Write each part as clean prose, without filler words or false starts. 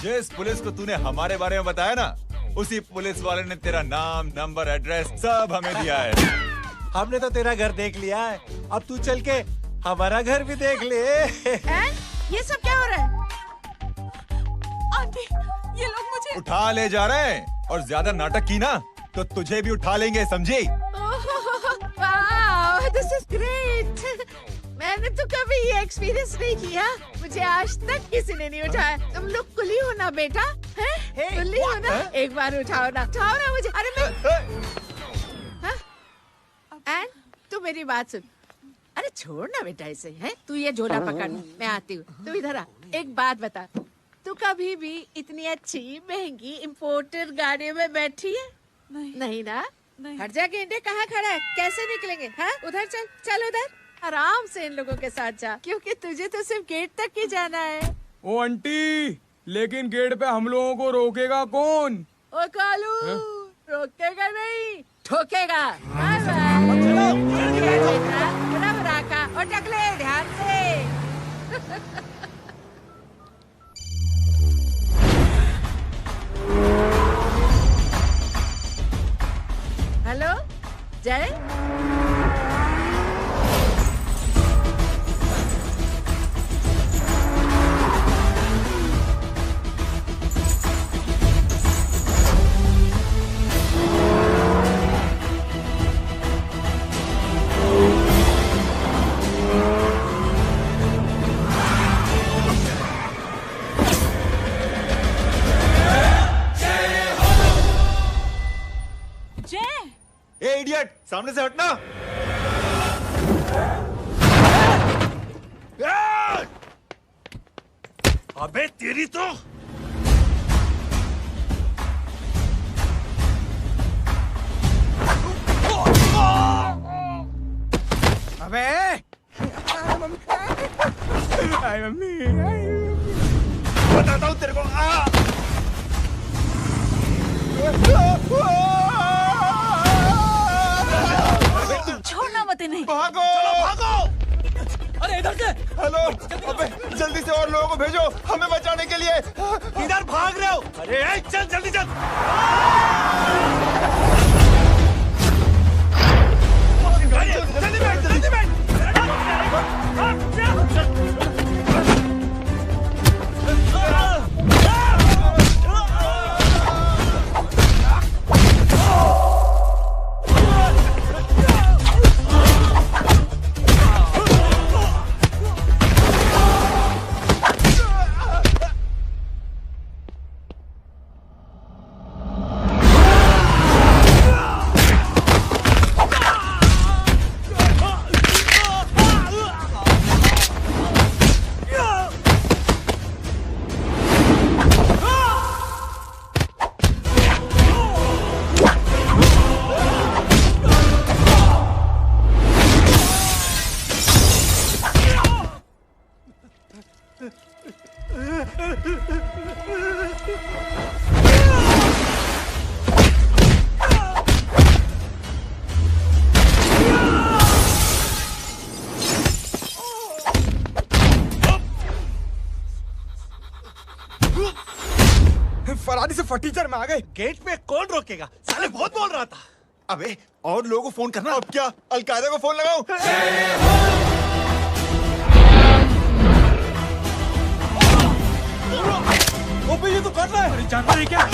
जिस पुलिस को तूने हमारे बारे में बताया ना, उसी पुलिस वाले ने तेरा नाम, नंबर, एड्रेस सब हमें दिया है। हमने तो तेरा घर देख लिया है, अब तू चल के हमारा घर भी देख ले। ये सब क्या हो रहा है? आंटी, ये लोग मुझे उठा ले जा रहे हैं, और ज्यादा नाटक की ना तो तुझे भी उठा लेंगे, समझी? वाह, दिस इज ग्रेट। मैंने तो कभी ये एक्सपीरियंस नहीं किया, मुझे आज तक किसी ने नहीं उठाया। तुम लोग कुली हो ना बेटा, हैं? कुली हो ना? एक बार उठाओ ना मुझे। अरे मैं एंड तू मेरी बात सुन। अरे छोड़ ना बेटा इसे, है? तू ये झोला पकड़, मैं आती हूँ। तू इधर आ, एक बात बता, तू कभी भी इतनी अच्छी महंगी इम्पोर्टेड गाड़ी में बैठी है? नहीं ना? हट जा गेंडे, कहाँ खड़ा है? कैसे निकलेंगे? हाँ, उधर चल, चल उधर, आराम से इन लोगों के साथ जा, क्योंकि तुझे तो सिर्फ गेट तक ही जाना है। ओ आंटी, लेकिन गेट पे हम लोगों को रोकेगा कौन? ओ कालू, रोकेगा नहीं, ठोकेगा। और टकले ध्यान से। हेलो जय, ए इडियट, सामने से हटना। अबे तेरी तो अबे आई मम्मी, बताता हूँ तेरे को। छोड़ना मत इन्हें। भागो, भागो। अरे इधर से। हेलो, अबे जल्दी से और लोगों को भेजो हमें बचाने के लिए। इधर भाग रहे हो? अरे चल जल्दी चल। जल्दी बैठ, जल्दी बैठ। फरारी से फटीचर में आ गए। गेट पे कौन रोकेगा? साले बहुत बोल रहा था। अबे और लोगों को फोन करना। अब क्या अलकायदा को फोन लगाऊं? ओपी ये तो कर रहा है। जानता नहीं क्या?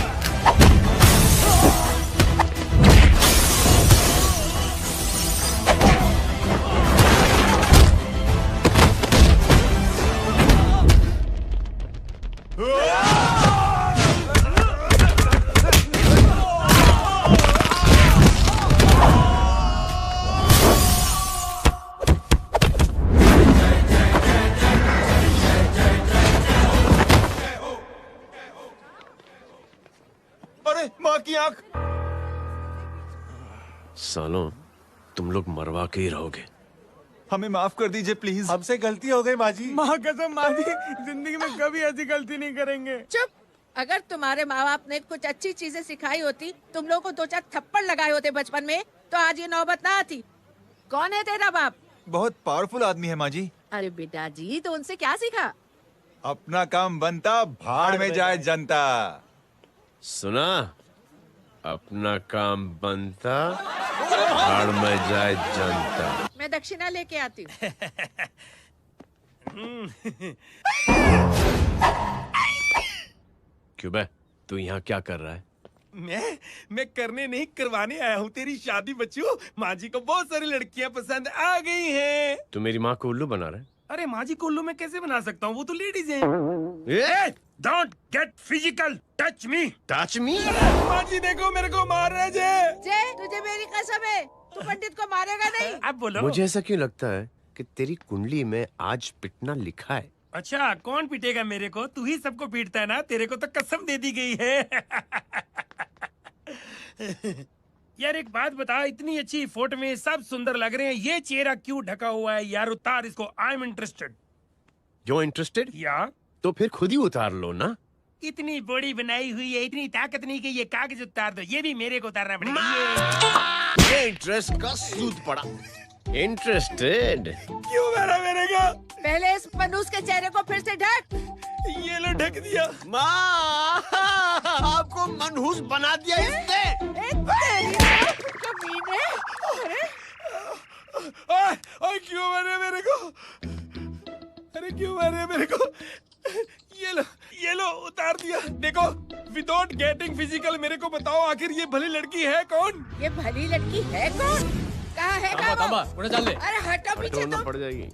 अरे माँ की आंख। सालों, तुम लोग मरवा के ही रहोगे। हमें माफ कर दीजिए प्लीज। हमसे गलती हो गई माजी। माँ कसम माजी, जिंदगी में कभी ऐसी गलती नहीं करेंगे। चुप। अगर तुम्हारे माँ बाप ने कुछ अच्छी चीजें सिखाई होती, तुम लोगों को 2-4 थप्पड़ लगाए होते बचपन में, तो आज ये नौबत ना आती। कौन है तेरा बाप? बहुत पावरफुल आदमी है माँ जी। अरे बेटा जी, तो उनसे क्या सीखा? अपना काम बनता, भाड़ में जाए जनता। सुना? अपना काम बनता, भाड़ में जाए जनता। मैं दक्षिणा लेके आती हूँ। क्यों बे? तू यहाँ क्या कर रहा है? मैं करने नहीं करवाने आया हूँ तेरी शादी बच्चू। माँ जी को बहुत सारी लड़कियाँ पसंद आ गई हैं। तू मेरी माँ को उल्लू बना रहा है? अरे माँ जी को उल्लू मैं कैसे बना सकता हूँ, वो तो लेडीज हैं। Don't get physical, touch me. Touch me? माँ जी देखो मेरे को मार रहे जे। तुझे मेरी कसम है, तू पंडित को मारेगा नहीं। अब बोलो। मुझे ऐसा क्यों लगता है कि तेरी कुंडली में आज पिटना लिखा है? अच्छा कौन पीटेगा मेरे को? तू ही सबको पीटता है ना, तेरे को तो कसम दे दी गई है। यार एक बात बता, इतनी अच्छी फोटो में सब सुंदर लग रहे हैं, ये चेहरा क्यों ढका हुआ है यार? उतार इसको, I am interested. You interested? या तो फिर खुद ही उतार लो ना। इतनी बॉडी बनाई हुई है, इतनी ताकत नहीं कि ये कागज उतार दो, ये भी मेरे को उतारना पड़ेगा। ये इंटरेस्ट का सूद पड़ा। इंटरेस्टेड? क्यों मारा मेरे को? पहले इस मनूस के चेहरे को फिर से ढक। ये लो ढक दिया। माँ, आपको मनहूस बना दिया इसने। कमीने। अरे ओए क्यों मारे मेरे को? अरे क्यों मारे मेरे को? ये लो उतार दिया। देखो विदाउट गेटिंग फिजिकल मेरे को बताओ आखिर ये भली लड़की है कौन? ये भली लड़की है कौन? कहाँ है वो? अरे हटो पीछे हटोना तो। पड़ जाएगी।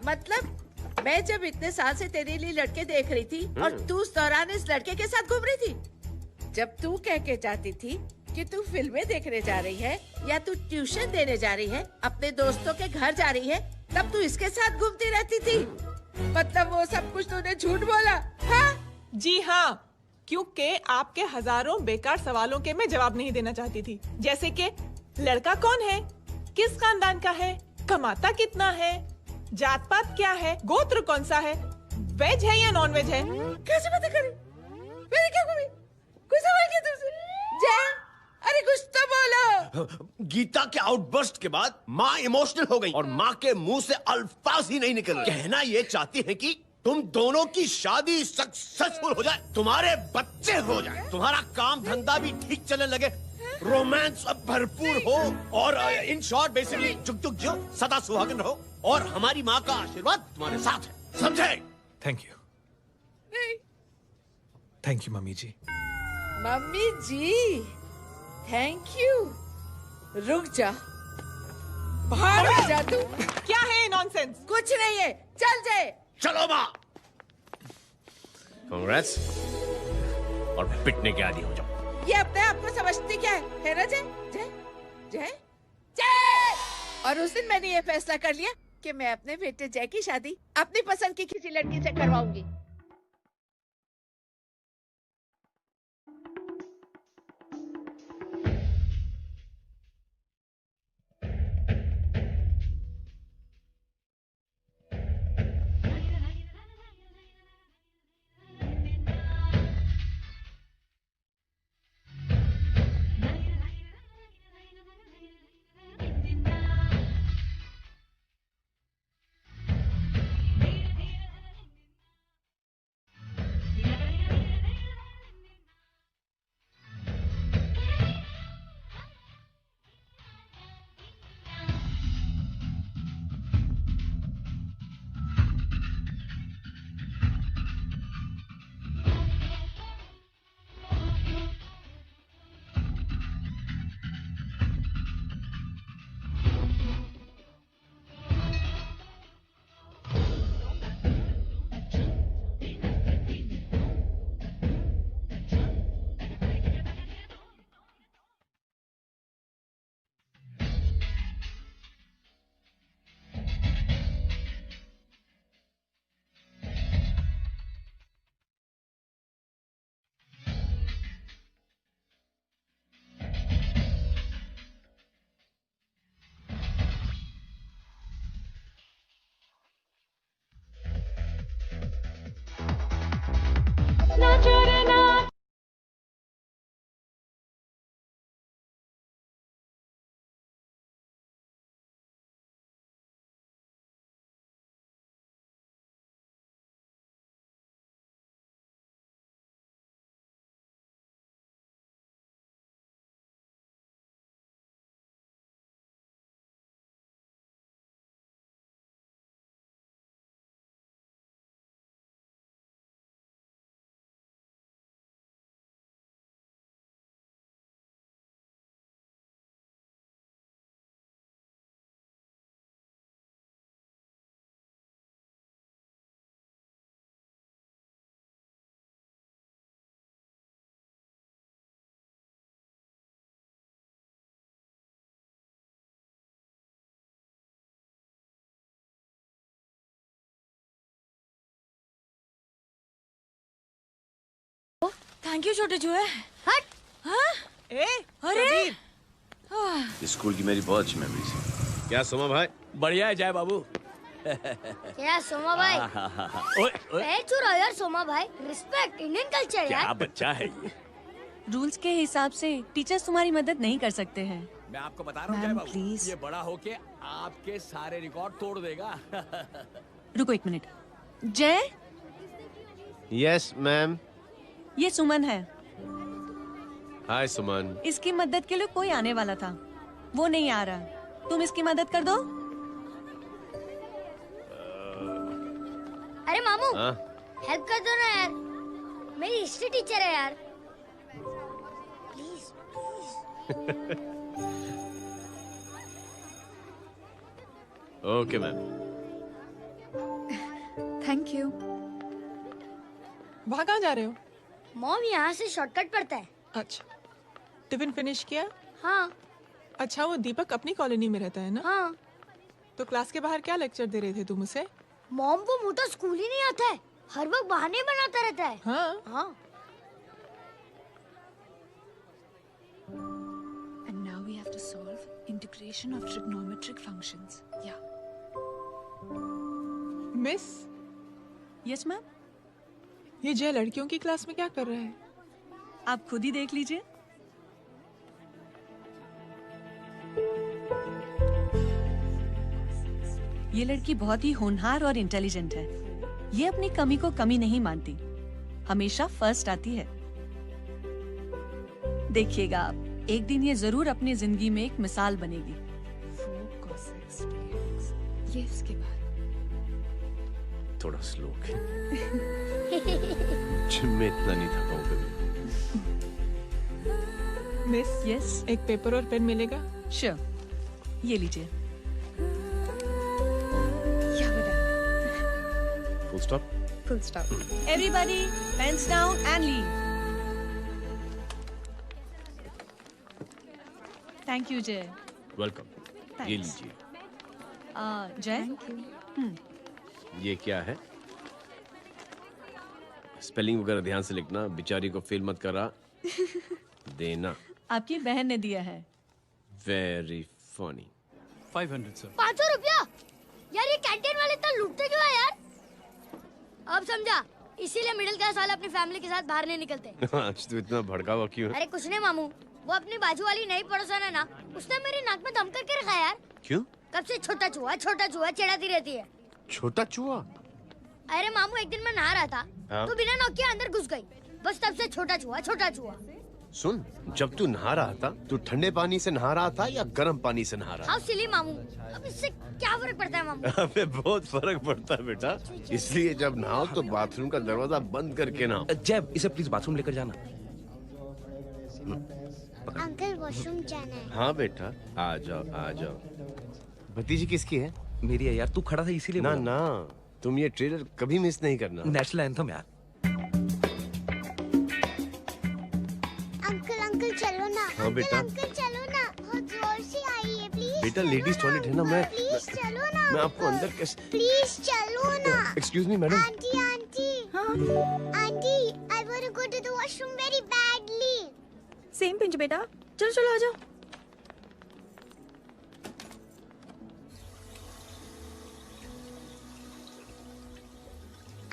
मतलब मैं जब इतने साल से तेरे लिए लड़के देख रही थी और तू उस दौरान इस लड़के के साथ घूम रही थी। जब तू कह के जाती थी कि तू फिल्में देखने जा रही है या तू ट्यूशन देने जा रही है, अपने दोस्तों के घर जा रही है, तब तू इसके साथ घूमती रहती थी। मतलब वो सब कुछ तूने झूठ बोला? हाँ? जी हाँ, क्योंकि आपके हजारों बेकार सवालों के मैं जवाब नहीं देना चाहती थी। जैसे कि लड़का कौन है, किस खानदान का है, कमाता कितना है, जात पात क्या है, गोत्र कौन सा है, वेज है या नॉन वेज है। कैसे पता करी? मेरी क्या कमी? कोई सवाल किया तुमसे? जय, अरे कुछ तो बोलो। गीता के आउटबर्स्ट के बाद माँ इमोशनल हो गई और माँ के मुंह से अल्फाज ही नहीं निकल रहे। कहना ये चाहती है कि तुम दोनों की शादी सक्सेसफुल हो जाए, तुम्हारे बच्चे हो जाए, तुम्हारा काम धंधा भी ठीक चलने लगे, रोमांस अब भरपूर हो और इन शॉर्ट बेसिकली जुग जुग जो सदा सुहागन रहो और हमारी माँ का आशीर्वाद तुम्हारे साथ है। समझे? Thank you. Thank you mummy ji. Mummy ji thank you. रुक जा, बाहर आ जा तू। क्या है नॉनसेंस? कुछ नहीं है, चल जाए। चलो माँ। कांग्रेस और पिटने के आदी हो जाओ। ये अपने आप को समझती क्या है ना जय? जय जय जय। और उस दिन मैंने ये फैसला कर लिया कि मैं अपने बेटे जय की शादी अपनी पसंद की किसी लड़की से करवाऊंगी। थैंक यू छोटे चूहे। हट। हाँ? ए, अरे स्कूल की मेरी बहुत अच्छी मेमोरीज है। क्या सोमा भाई? बढ़िया है जय बाबू। क्या सोमा भाई? पैर छुरा यार सोमा भाई, रिस्पेक्ट इंडियन कल्चर क्या यार। बच्चा है ये। रूल्स के हिसाब से टीचर्स तुम्हारी मदद नहीं कर सकते हैं। मैं आपको बता रहा हूँ जय बाबू, ये बड़ा होके आपके सारे रिकॉर्ड तोड़ देगा। रुको एक मिनट। जय, यस मैम। ये सुमन है। हाय सुमन। इसकी मदद के लिए कोई आने वाला था, वो नहीं आ रहा। तुम इसकी मदद कर दो। अरे मामू, हाँ? हेल्प कर दो ना यार, मेरी हिस्ट्री टीचर है यार। Please please. Okay ma'am. Thank you. वहाँ कहाँ जा रहे हो? मॉम यहाँ से शॉर्टकट पड़ता है। अच्छा, टिफिन फिनिश किया? हाँ अच्छा, वो दीपक अपनी कॉलोनी में रहता है ना? हाँ। तो क्लास के बाहर क्या लेक्चर दे रहे थे तुम उसे? मॉम वो मोटा स्कूल ही नहीं आता है, हर वक्त बहाने बनाता रहता है। हाँ। हाँ। And now we have to solve integration of trigonometric functions. Yeah. Miss, Yes ma'am. ये जय लड़कियों की क्लास में क्या कर रहा है? आप खुद ही देख लीजिए। ये लड़की बहुत ही होनहार और इंटेलिजेंट है। ये अपनी कमी को कमी नहीं मानती, हमेशा फर्स्ट आती है। देखिएगा आप, एक दिन ये जरूर अपनी जिंदगी में एक मिसाल बनेगी। ये इसके बाद थोड़ा स्लो जिम में इतना नहीं थका हूँ कभी। मिस, यस, एक पेपर और पेन मिलेगा? श्योर, ये लीजिए। Full stop. Full stop. Everybody, pens down and leave. Thank you, Jay. Welcome. ये लीजिए। जय, ये क्या है? स्पेलिंग वगैरह ध्यान से लिखना, बेचारी को फेल मत करा देना। आपकी बहन ने दिया है। Very funny. 500 सर। 500 रुपया? यार ये कैंटीन वाले इतना लूटते क्यों है यार? अब समझा, इसीलिए मिडिल क्लास वाले अपनी फैमिली के साथ बाहर नहीं निकलते। आज तो इतना भड़का हुआ क्यों है? अरे कुछ नहीं मामू, वो अपनी बाजू वाली नई पड़ोसन है ना, उसने मेरी नाक में दम करके रखा है यार। क्यों? कब से छोटा चूहा चिढ़ाती रहती है। छोटा चूहा? अरे मामू, एक दिन मैं नहा रहा था, हाँ? तो बिना नॉक के अंदर घुस गई, बस तब से छोटा चूहा। सुन, जब तू नहा रहा था, तू ठंडे पानी से नहा रहा था या गर्म पानी से नहा रहा था? हाउ सिली मामू, अब इससे क्या फर्क पड़ता है मामू? अबे बहुत फर्क पड़ता है बेटा, इसलिए जब नहाओ तो बाथरूम का दरवाजा बंद करके नहाओ। जय, इसे प्लीज बाथरूम लेकर जाना। अंकल वॉशरूम जाना है। हाँ बेटा, आ जाओ। भतीजी किसकी है? मेरी है यार, तू खड़ा था इसीलिए ना बोला। ना, तुम ये ट्रेलर कभी मिस नहीं करना। नेशनल एंथम यार। अंकल चलो ना। हाँ बेटा। अंकल चलो ना, बहुत जोर से आई है, प्लीज। बेटा लेडीज टॉयलेट है ना, प्लीज चलो ना। मैं आपको अंदर कैसे? प्लीज चलो ना। Excuse me madam. Aunty I want to go to the washroom very badly. Same pinch बेटा, चलो आ जाओ।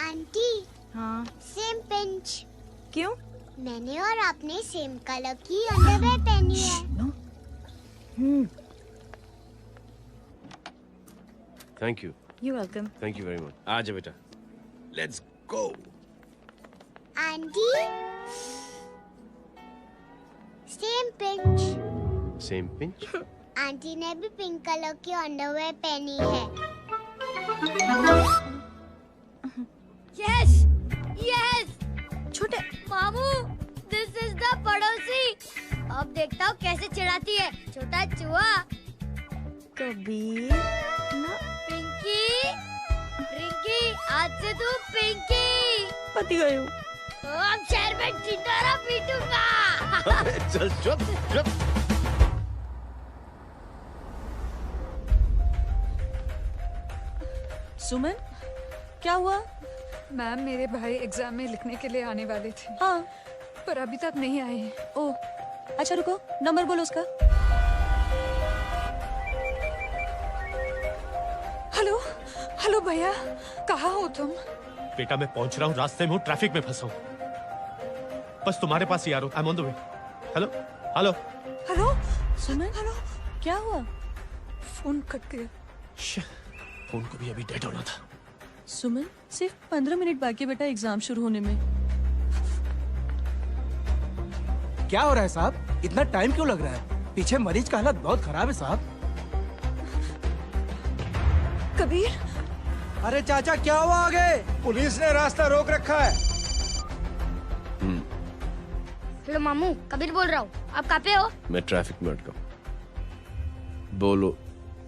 आंटी। हाँ, सेम पिंच। क्यों? मैंने और आपने सेम कलर की अंडरवेयर पहनी है। Thank you. You welcome. Thank you very much. आ जाओ बेटा, let's go. Aunty, same pinch. Same pinch? Aunty ने भी पिंक कलर की अंडरवेयर पहनी है। Yes yes. छोटे मामू, दिस इज द पड़ोसी। अब देखता हूँ कैसे चिढ़ाती है, छोटा चूहा। कभी पिंकी, रिंकी, आज से तू पिंकी। पति गई हूँ। तो अब शहर में ढिंढोरा पीटूंगा। चल चुप। सुमन, क्या हुआ? मैम, मेरे भाई एग्जाम में लिखने के लिए आने वाले थे। हाँ, पर अभी तक नहीं आए हैं। ओ अच्छा रुको, नंबर बोलो उसका। हेलो हेलो भैया, कहाँ हो तुम? बेटा मैं पहुंच रहा हूँ, रास्ते में हूँ, ट्रैफिक में फंसा हूँ, बस तुम्हारे पास ही आ रहा हूँ। I am on the way. Hello hello hello Suman, hello, क्या हुआ? फोन कट गया। फोन को भी अभी डेड होना था। सुमन, सिर्फ 15 मिनट बाकी है बेटा एग्जाम शुरू होने में। क्या हो रहा है साहब? इतना टाइम क्यों लग रहा है? पीछे मरीज का हालत बहुत खराब है साहब। कबीर, अरे चाचा क्या हुआ आगे? पुलिस ने रास्ता रोक रखा है। हेलो मामू, कबीर बोल रहा हूँ। आप कहाँ पे हो? मैं ट्रैफिक में अटका हूँ। बोलो।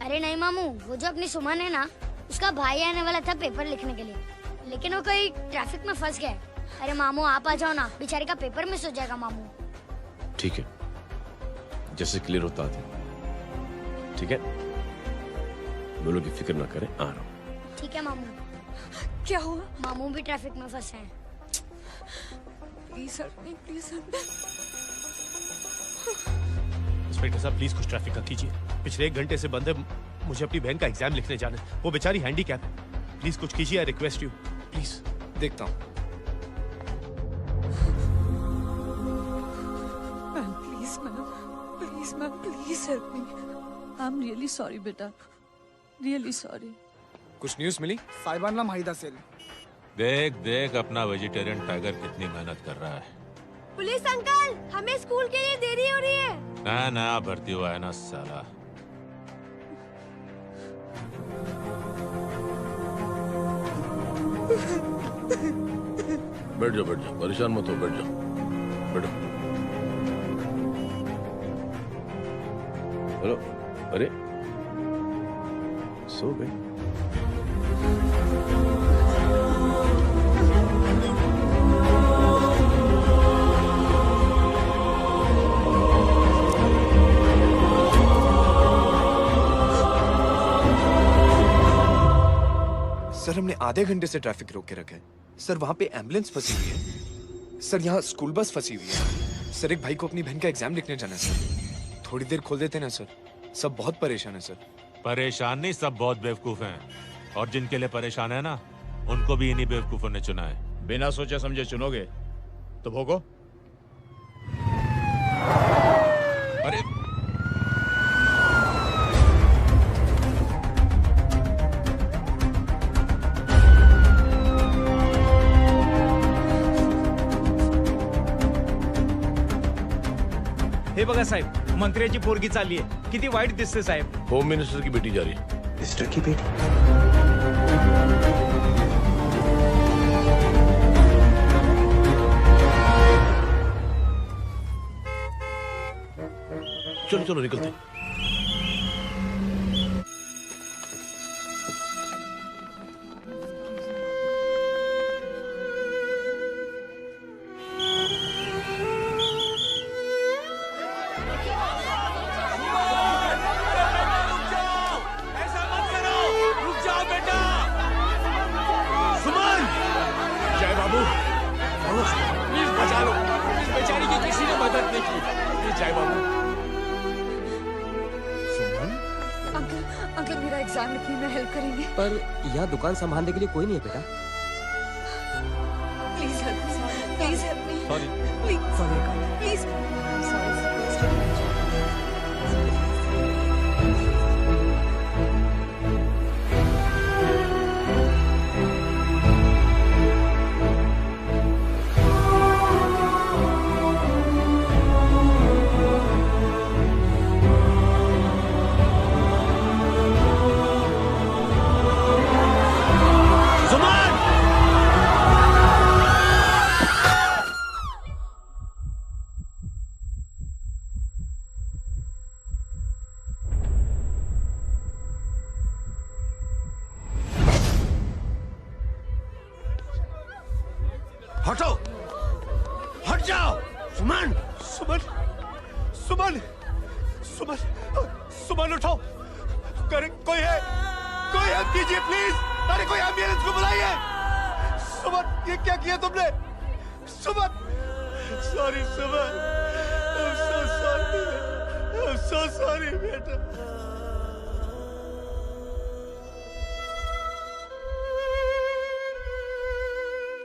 अरे नहीं मामू, वो जो अपनी सुमन है ना, उसका भाई आने वाला था पेपर लिखने के लिए, लेकिन वो कहीं ट्रैफिक में फंस गया है। अरे मामू आप आ जाओ ना, बेचारे का पेपर मिस हो जाएगा मामू। ठीक है, जैसे क्लियर होता है। ठीक है, बोलो कि फिक्र ना करें, आ रहा हूँ। ठीक है मामू। क्या हुआ? मामू भी ट्रैफिक में फंसे हैं। Please help me, please help me. Inspector साहब प्लीज कुछ ट्रैफिक का कीजिए। पिछले 1 घंटे से बंद है, मुझे अपनी बहन का एग्जाम लिखने जाना है। वो बेचारी हैंडीकैप है। प्लीज कुछ कीजिए, आई रिक्वेस्ट यू प्लीज। देखता हूँ। Ma'am please ma'am, please help me. I am really sorry बेटा, रियली सॉरी। कुछ न्यूज़ मिली? साहिबाना माहिदा सेल। देख देख अपना वेजिटेरियन टाइगर कितनी मेहनत कर रहा है। पुलिस अंकल, हमें स्कूल के लिए देरी हो रही है। नया नया भर्ती हुआ है ना साला। बैठ जाओ, परेशान मत हो, बैठ जाओ, बैठो। हेलो, अरे सो गए? सर हमने आधे घंटे से ट्रैफिक रोक के रखा है। सर वहाँ पे एम्बुलेंस फंसी हुई है। सर यहाँ स्कूल बस फंसी हुई है। सर एक भाई को अपनी बहन का एग्जाम लिखने जाना है सर। थोड़ी देर खोल देते ना सर। सब बहुत परेशान है सर। परेशान नहीं, सब बहुत बेवकूफ हैं। और जिनके लिए परेशान है ना, उनको भी इन्हीं बेवकूफों ने चुना है। बिना सोचे समझे चुनोगे तो भोगो। अरे हे बघा साहेब, मंत्र्याची पोरगी चालली आहे। किती वाईट दिसते साहेब। होम मिनिस्टर की बेटी जा रही है। मिनिस्टर की बेटी? चलो चलो निकलते। अंकल मेरा एग्जाम लिखने में हेल्प करेंगे? पर यहाँ दुकान संभालने के लिए कोई नहीं है बेटा। Please help me, please help me. Sorry. Please हटो, हट जाओ। सुमन, सुमन, सुमन, सुमन, सुमन उठो। कोई है, कोई हेल्प कीजिए प्लीज। अरे कोई एम्बुलेंस को बुलाइए। सुमन, ये क्या किया तुमने? सुमन, sorry, Suman. I'm so sorry. I'm so sorry, बेटा.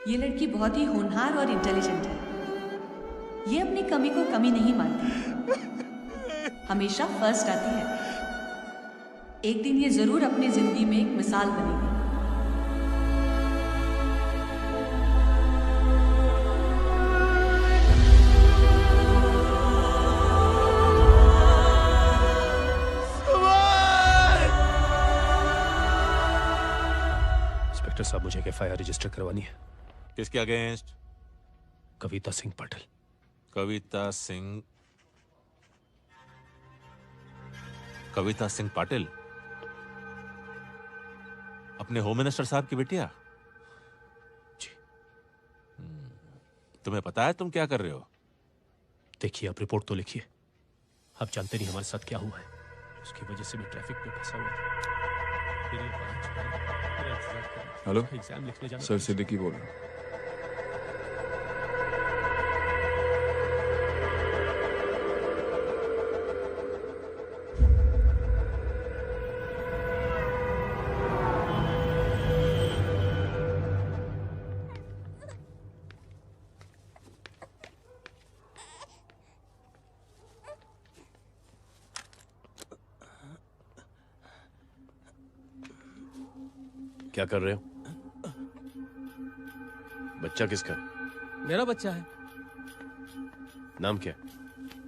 ये लड़की बहुत ही होनहार और इंटेलिजेंट है। ये अपनी कमी को कमी नहीं मानती, हमेशा फर्स्ट आती है। एक दिन ये जरूर अपनी जिंदगी में एक मिसाल बनेगी। इंस्पेक्टर साहब, मुझे एक एफआईआर रजिस्टर करवानी है। किसके अगेंस्ट? कविता सिंह पाटिल। कविता सिंह पाटिल, अपने होम मिनिस्टर साहब की बेटिया? जी। तुम्हें पता है तुम क्या कर रहे हो? देखिए, आप रिपोर्ट तो लिखिए। आप जानते नहीं हमारे साथ क्या हुआ है। उसकी वजह से मैं ट्रैफिक में फंसा हुआ था। हेलो एग्जाम लिखने जाना। सर सिद्दीकी बोल रहा हूँ। क्या कर रहे हो? बच्चा किसका है? मेरा बच्चा है। नाम क्या?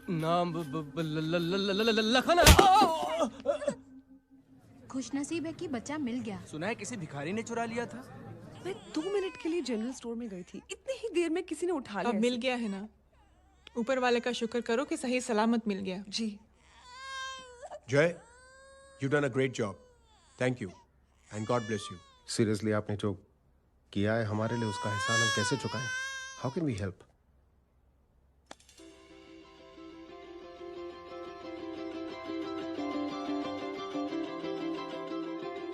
नाम लखन। खुशनसीब है कि बच्चा मिल गया। सुना है किसी भिखारी ने चुरा लिया था। मैं 2 मिनट के लिए जनरल स्टोर में गई थी, इतनी ही देर में किसी ने उठा लिया। अब मिल गया है ना, ऊपर वाले का शुक्र करो कि सही सलामत मिल गया। जी। जय, you done a great job. Thank you and God bless you. Seriously, आपने जो किया है हमारे लिए, उसका एहसान हम कैसे चुकाएं? How can we help?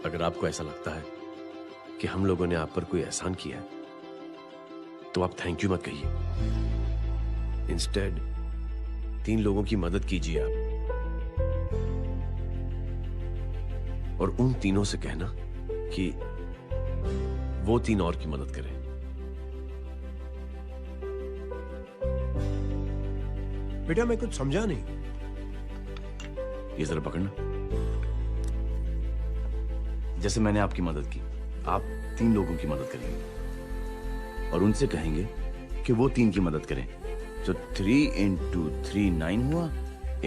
अगर आपको ऐसा लगता है कि हम लोगों ने आप पर कोई एहसान किया है, तो आप थैंक यू मत कहिए। इंस्टेड 3 लोगों की मदद कीजिए आप, और उन तीनों से कहना कि वो 3 और की मदद करें। बेटा, मैं कुछ समझा नहीं। ये जरा पकड़ना। जैसे मैंने आपकी मदद की, आप 3 लोगों की मदद करेंगे और उनसे कहेंगे कि वो 3 की मदद करें। तो 3 into 3 9 हुआ,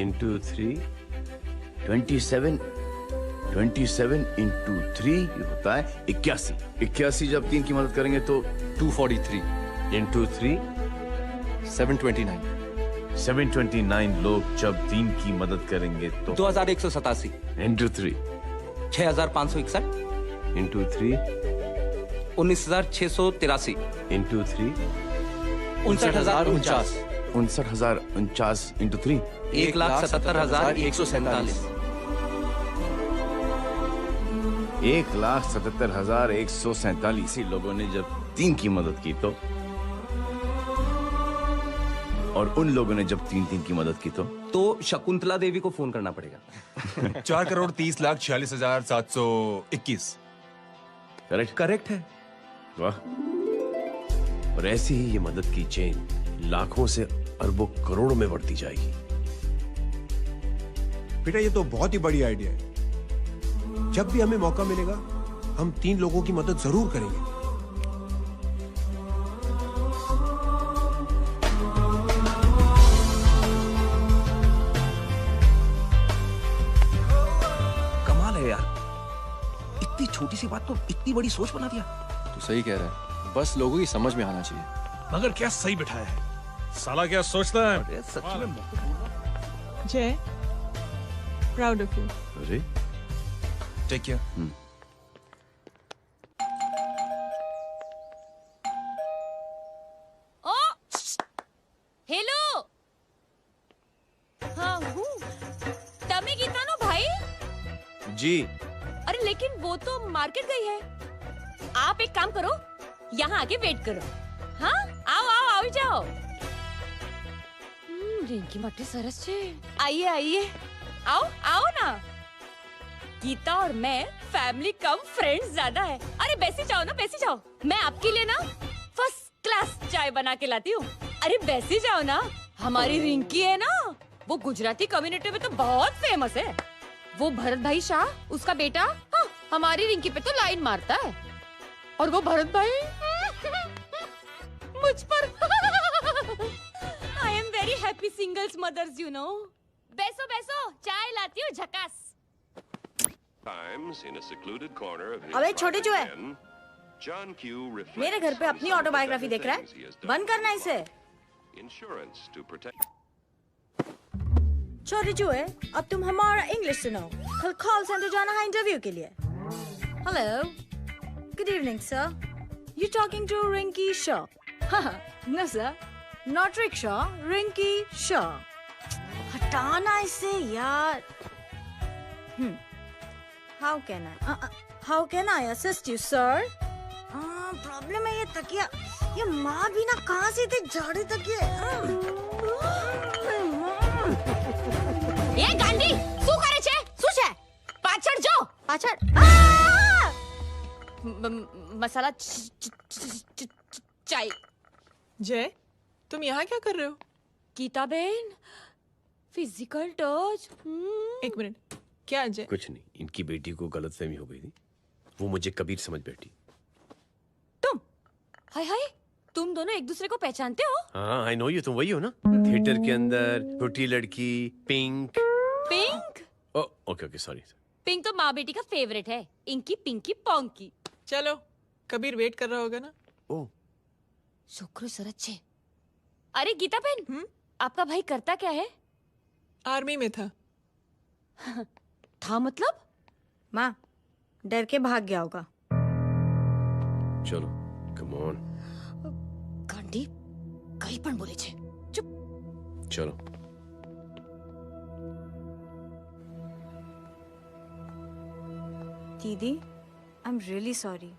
into 3 27 into 3 ये होता है 81। 81 जब 3 की मदद करेंगे तो 243 into 3 729 729 लोग जब 3 की मदद करेंगे तो 2187 into 3 6561 into 3 19683 into 3 59049 59049 into 3 1,77,147 1,77,147 लोगों ने जब 3 की मदद की तो, और उन लोगों ने जब 3 की मदद की तो शकुंतला देवी को फोन करना पड़ेगा। 4,30,46,721। करेक्ट है। वाह। और ऐसी ही ये मदद की चेन लाखों से अरबों करोड़ों में बढ़ती जाएगी। बेटा, ये तो बहुत ही बड़ी आइडिया है। जब भी हमें मौका मिलेगा, हम 3 लोगों की मदद जरूर करेंगे। कमाल है यार, इतनी छोटी सी बात तो इतनी बड़ी सोच बना दिया। तू सही कह रहा है, बस लोगों की समझ में आना चाहिए। मगर क्या सही बिठाया है, साला क्या सोचता है। सच में जय, प्राउड ऑफ यू। अरे टेक केयर। ओ हेलो, हाँ हूँ। तमे गीता नो भाई जी। अरे लेकिन वो तो मार्केट गई है। आप एक काम करो, यहाँ आके वेट करो। हाँ आओ आओ आओ जाओ। रिंकी मटे सरस छे। आइए आइए, आओ आओ ना। गीता और मैं फैमिली कम फ्रेंड्स ज्यादा है। अरे बैसी जाओ ना, बैसी जाओ। मैं आपके लिए ना फर्स्ट क्लास चाय बना के लाती हूँ। अरे बैसी जाओ ना। हमारी रिंकी है ना, वो गुजराती कम्युनिटी में तो बहुत फेमस है। वो भरत भाई शाह, उसका बेटा, हाँ, हमारी रिंकी पे तो लाइन मारता है। और वो भरत भाई मुझ पर I am very happy singles mothers you know. बैसो बैसो, चाय लाती हूँ झकास। अबे छोटे जो है, मेरे घर पे अपनी ऑटोबायोग्राफी देख रहा है, बंद करना इसे। छोटे जो है, अब तुम हमारा इंग्लिश सुनो। कल कॉल सेंटर जाना है इंटरव्यू के लिए। Hello, good evening sir, you talking to Rinki Shaw? No sir, not rickshaw, Rinki Shaw. हटाना इसे यार। How can I assist you, sir? Problem है ये तकिया, ये माँ भी ना कहाँ से थे झाड़े तकिए। ये गांडी, શું કરે છે? શું છે? પાછળ જો, પાછળ। मसाला चाय। जय, तुम यहाँ क्या कर रहे हो? गीता बहन, फिजिकल टच। एक मिनट, क्या अजय? कुछ नहीं, इनकी बेटी को गलतफहमी हो गई थी, वो मुझे कबीर समझ बैठी। हाय हाय, तुम दोनों एक दूसरे को पहचानते हो? हाँ, आई नो यू, तुम वही हो ना थिएटर के अंदर छोटी लड़की pink. Pink? Okay okay, sorry. Pink तो माँ बेटी का फेवरेट है, इंकी पिंकी पोंकी। चलो, कबीर वेट कर रहा होगा ना। ओ, शुक्र सरत छे। अरे गीता बहन, आपका भाई करता क्या है? आर्मी में था। था मतलब? माँ, डर के भाग गया होगा। चलो, कम ऑन। गांडी, कहीं पण बोले छे। चुप। चलो। दीदी, I am really sorry.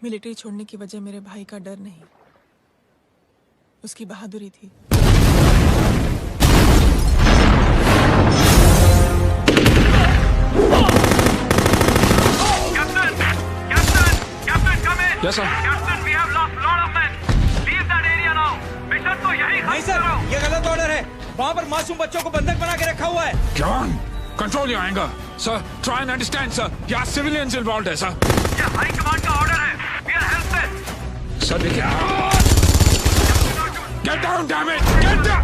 Military छोड़ने की वजह मेरे भाई का डर नहीं, उसकी बहादुरी थी। Yes, sir. Captain, we have lost lot of men. Leave that area now. Mission तो यही नहीं सर, ये गलत ऑर्डर है। वहाँ पर मासूम बच्चों को बंधक बना के रखा हुआ है। John, control your anger. Sir, try and understand, sir. यहाँ civilians involved है, sir. ये हाई कमांड का ऑर्डर है। We are helpless. Sir, देखिए। Get down, damn it! Get down!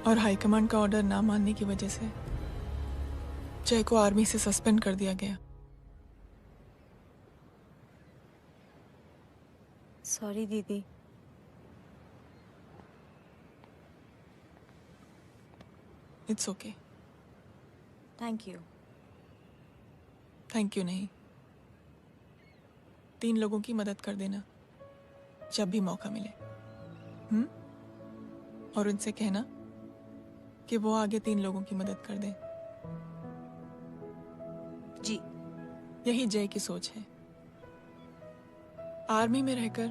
और हाईकमांड का ऑर्डर ना मानने की वजह से जय को आर्मी से सस्पेंड कर दिया गया। सॉरी दीदी। It's okay. Thank you. Thank you नहीं, 3 लोगों की मदद कर देना जब भी मौका मिले। और उनसे कहना कि वो आगे 3 लोगों की मदद कर दें। जी। यही जय की सोच है। आर्मी में रहकर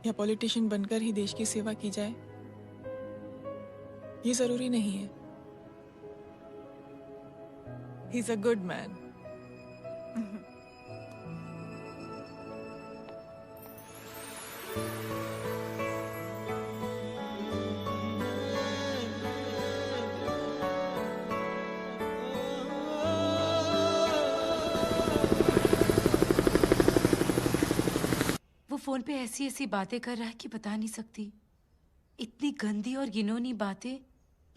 या पॉलिटिशियन बनकर ही देश की सेवा की जाए, ये जरूरी नहीं है। He is a good man. वो फोन पे ऐसी ऐसी बातें कर रहा है कि बता नहीं सकती। इतनी गंदी और घिनौनी बातें।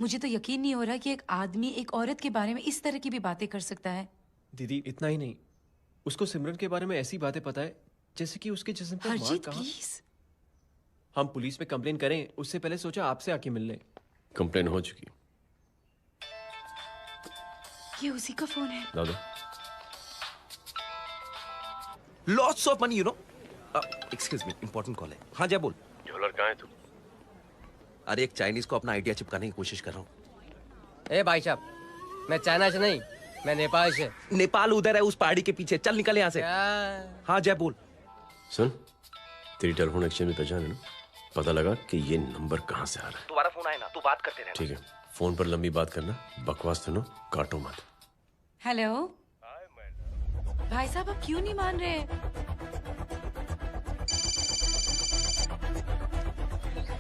मुझे तो यकीन नहीं हो रहा कि एक आदमी एक औरत के बारे में इस तरह की भी बातें कर सकता है। दीदी इतना ही नहीं, उसको सिमरन के बारे में ऐसी बातें पता है जैसे कि उसके जिस्म पर मार हरजीत कहाँ। प्लीज। हम पुलिस में कंप्लेन करें उससे पहले सोचा आपसे आके मिल लें। कंप्लेन हो चुकी। ये उसी का फोन है। दादा lots of money, you know. Excuse me, important call है। हाँ जय बोल। ज्वेलर कहाँ है तू? अरे एक चाइनीज को अपना आइडिया चिपकाने की कोशिश कर रहा हूँ। ए भाई साहब, मैं चाइना से नहीं, मैं नेपाल से। नेपाल उधर है उस पहाड़ी के पीछे, चल निकल यहाँ से। हाँ जय बोल। सुन, तेरी टेलीफोन एक्सचेंज में पहचान है ना? पता लगा कि ये नंबर कहाँ से आ रहा है। तुम्हारा फोन आए ना, तू बात करते रहना। ठीक है, फोन पर लंबी बात करना, बकवास सुनो, काटो मत। हेलो भाई साहब, आप क्यों नहीं मान रहे?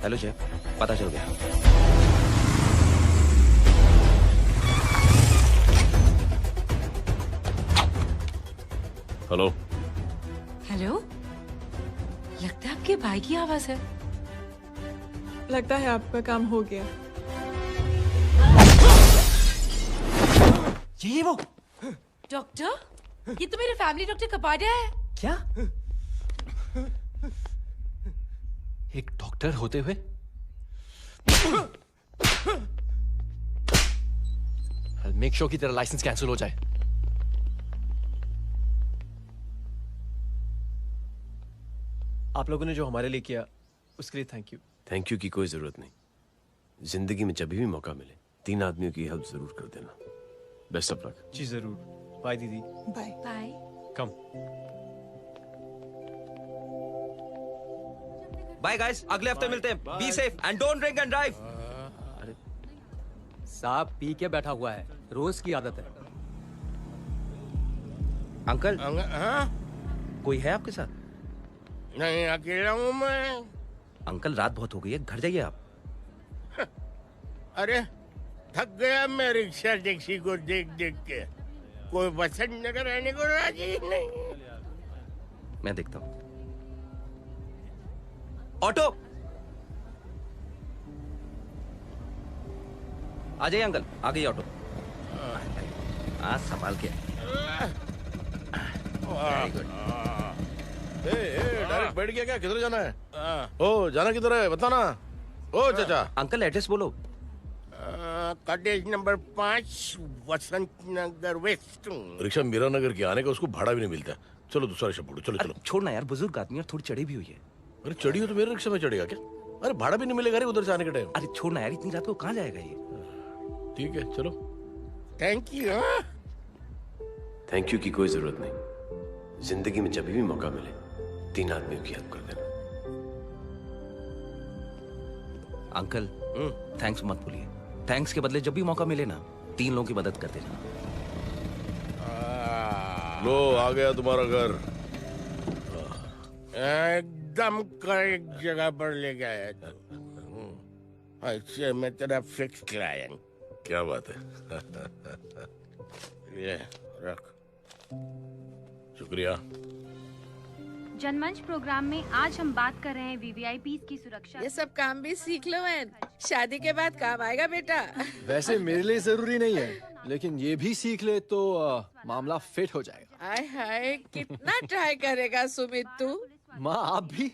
हेलो जय, पता चल गया। हेलो हेलो, लगता है आपके भाई की आवाज है। लगता है आपका काम हो गया। ये वो डॉक्टर, ये तो मेरे फैमिली डॉक्टर कपाडिया है। क्या? एक डॉक्टर होते हुए? मेक श्योर कि तेरा लाइसेंस कैंसिल हो जाए। आप लोगों ने जो हमारे लिए किया उसके लिए थैंक यू। थैंक यू की कोई जरूरत नहीं। जिंदगी में जब भी मौका मिले 3 आदमियों की हेल्प जरूर कर देना। Best of luck. जी जरूर। बाय दीदी। Bye bye. Come. Bye guys, अगले हफ्ते मिलते हैं। Be safe and don't drink and drive. साहब पी के बैठा हुआ है, रोज की आदत है। अंकल हाँ? कोई है आपके साथ? नहीं, अकेला हूँ मैं। अंकल रात बहुत हो गई है, घर जाइए आप। अरे थक गया मैं रिक्शा टैक्सी को देख देख के। कोई वसंत नगर रहने को राजी नहीं। मैं देखता हूँ। ऑटो आ जाइए अंकल, आ गई ऑटो। आज संभाल के। Very good. डायरेक्ट बैठ गया क्या? किधर जाना है? ओ जाना किधर है बता ना। ओ चाचा। अंकल एड्रेस बोलो। कॉटेज नंबर 5 वसंत नगर वेस्ट। रिक्शा मीरा नगर के आने का उसको भाड़ा भी नहीं मिलता। चलो दूसरा रिक्शा पकड़ो। चलो चलो। छोड़ना यार, बुजुर्ग आदमी और थोड़ी चढ़ी भी हुई है। अरे चढ़ी हो तो मेरे रिक्शा में चढ़ेगा क्या? अरे भाड़ा भी नहीं मिलेगा रे उधर से आने के टाइम। अरे छोड़ना यार, इतनी रात को कहाँ जाएगा ये? ठीक है चलो। Thank you. थैंक यू की कोई जरूरत नहीं। जिंदगी में जब भी मौका मिले 3 आदमियों की हेल्प कर देना। अंकल थैंक्स मत भूलिए। थैंक्स के बदले जब भी मौका मिले ना 3 लोगों की मदद कर देना। लो आ गया तुम्हारा घर। एकदम करेक्ट जगह पर ले गया तू। अच्छा मैं तेरा फिक्स क्लाइंट। क्या बात है। ये रख। शुक्रिया। जनमंच प्रोग्राम में आज हम बात कर रहे हैं वीवीआईपी की सुरक्षा। ये सब काम भी सीख लो एन, शादी के बाद काम आएगा बेटा। वैसे मेरे लिए जरूरी नहीं है, लेकिन ये भी सीख ले तो मामला फिट हो जाएगा। हाय हाय, कितना ट्राई करेगा सुमित तू? माँ आप भी।